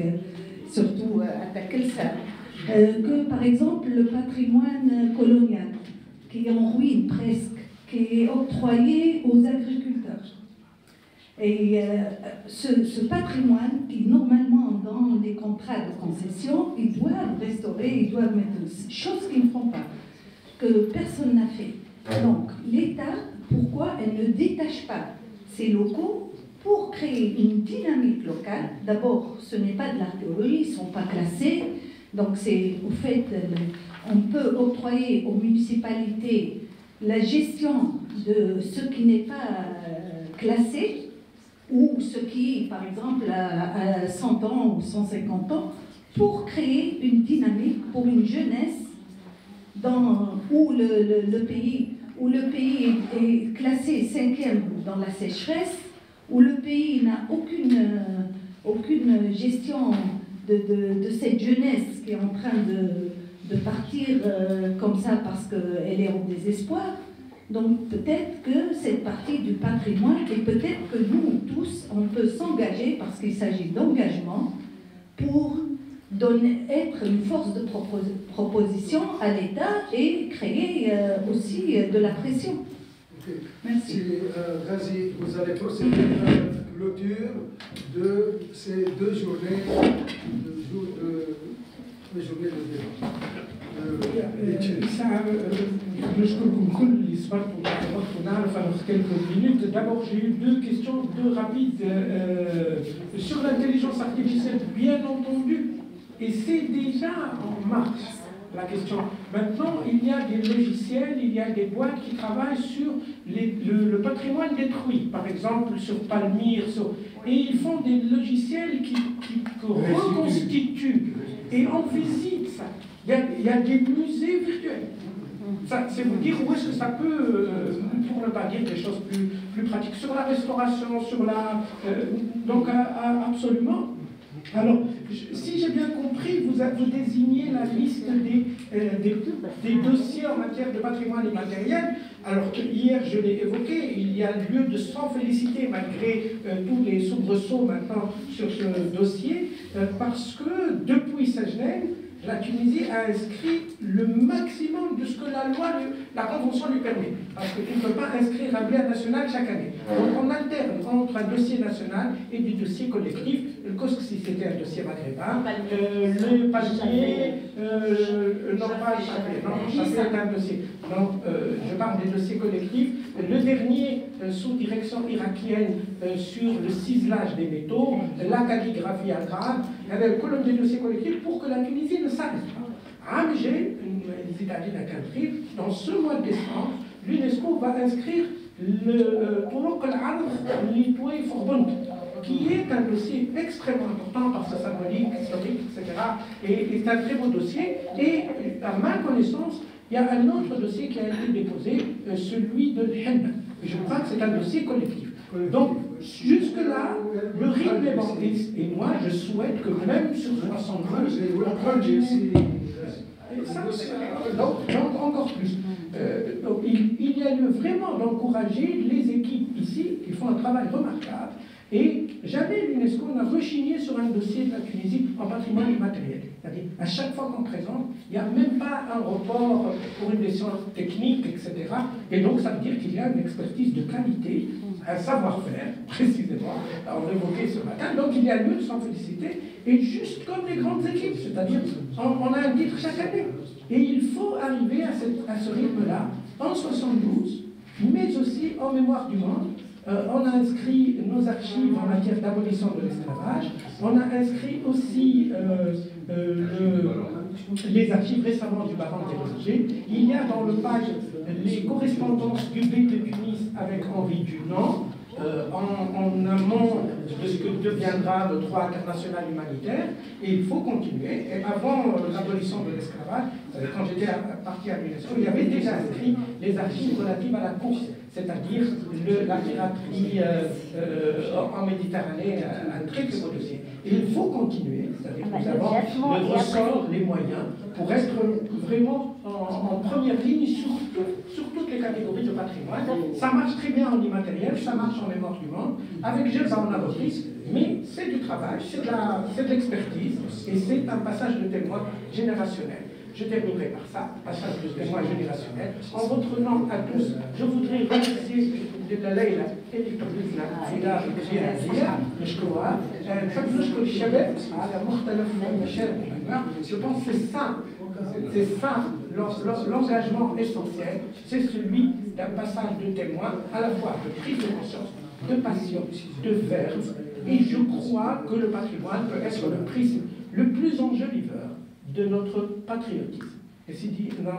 surtout à Takelsa, que par exemple le patrimoine colonial, qui est en ruine presque, qui est octroyé aux agriculteurs. Et ce patrimoine, qui normalement dans les contrats de concession, ils doivent restaurer, ils doivent mettre des choses qu'ils ne font pas, que personne n'a fait. Donc l'État, pourquoi elle ne détache pas ces locaux pour créer une dynamique locale? D'abord, ce n'est pas de l'archéologie, ils ne sont pas classés. Donc c'est au fait, on peut octroyer aux municipalités la gestion de ce qui n'est pas classé, ou ce qui, par exemple, a 100 ans ou 150 ans, pour créer une dynamique pour une jeunesse où le pays est classé 5e dans la sécheresse, où le pays n'a aucune gestion de cette jeunesse qui est en train de partir comme ça parce qu'elle est en désespoir. Donc peut-être que cette partie du patrimoine, et peut-être que nous tous, on peut s'engager, parce qu'il s'agit d'engagement, pour être une force de proposition à l'État et créer aussi de la pression. Okay. Merci. Ghazi, vous allez procéder à la clôture de ces deux journées de débat. نشكركم كل اللي صبرتوا وتعرضتوا نعرف أنا في quelques minutes. D'abord, j'ai eu deux questions, deux rapides. Sur l'intelligence artificielle, bien entendu, et c'est déjà en marche la question. Maintenant, il y a des logiciels, il y a des boîtes qui travaillent sur le patrimoine détruit, par exemple sur Palmyre, et ils font des logiciels qui reconstituent, et on visite ça. Il y a des musées virtuels. C'est vous dire où est-ce que ça peut, pour ne pas dire des choses plus pratiques, sur la restauration, sur la... donc absolument. Alors, si j'ai bien compris, vous désignez la liste des dossiers en matière de patrimoine immatériel. Alors, hier, je l'ai évoqué, il y a lieu de s'en féliciter malgré tous les soubresauts maintenant sur ce dossier, parce que depuis sa genèse, la Tunisie a inscrit le maximum de ce que la Convention lui permet. Parce que tu ne peux pas inscrire un bien national chaque année. Donc on alterne entre un dossier national et des dossiers collectifs. Si c'était un dossier maghrébin, le Palmier, non pas Chappé, non, Chappé est un dossier. Donc je parle des dossiers collectifs. Le dernier, sous direction irakienne, sur le ciselage des métaux, la calligraphie à grave, il y avait le colonne des dossiers collectifs pour que la Tunisie ne s'arrête pas. Amgé, les Italiens à Caltri, dans ce mois de décembre, l'UNESCO va inscrire le Turuq al-Arf Litoué Forbund, qui est un dossier extrêmement important par sa symbolique, historique, etc. Et c'est un très beau dossier. Et à ma connaissance, il y a un autre dossier qui a été déposé, celui de l'Henn. Je crois que c'est un dossier collectif. Donc, jusque-là, le rythme est bon. Et moi, je souhaite que même sur 72, on prenne donc encore plus. Donc, il y a lieu vraiment d'encourager les équipes ici qui font un travail remarquable. Et jamais l'UNESCO n'a rechigné sur un dossier de la Tunisie en patrimoine immatériel. C'est-à-dire, à chaque fois qu'on présente, il n'y a même pas un report pour une question technique, etc. Et donc, ça veut dire qu'il y a une expertise de qualité, un savoir-faire, précisément, on l'évoquait ce matin. Donc, il y a lieu de s'en féliciter. Et juste comme les grandes équipes, c'est-à-dire, on a un titre chaque année. Et il faut arriver à ce rythme-là, en 72, mais aussi en mémoire du monde. On a inscrit nos archives en matière d'abolition de l'esclavage. On a inscrit aussi les archives récemment du baron des. Il y a dans le page les correspondances du B de Tunis avec Henri Dunant, en amont de ce que deviendra le droit international humanitaire, et il faut continuer. Et avant l'abolition de l'esclavage, quand j'étais parti à l'UNESCO, il y avait déjà inscrit les archives relatives à la course. c'est-à-dire la piraterie en Méditerranée, un très très beau dossier. Et il faut continuer, c'est-à-dire que nous avons le ressort, les moyens pour être vraiment en première ligne sur toutes les catégories de patrimoine. Ça marche très bien en immatériel, ça marche en mémoire du monde. Avec GELSA, on a repris, mais c'est du travail, c'est de l'expertise et c'est un passage de témoin générationnel. Je terminerai par ça, passage de témoin générationnel. En votre nom à tous, je voudrais remercier الليلة اللي قدمتنا في الجزيرة هذه نشكروها نحب نشكر الشباب على مختلف المشارق والأنواع. Je pense que c'est ça l'engagement essentiel, c'est celui d'un passage de témoin à la fois de prise de conscience, de passion, de verve, et je crois que le patrimoine peut être le prisme le plus enjoliveur de notre patriotisme. Et c'est dit, non,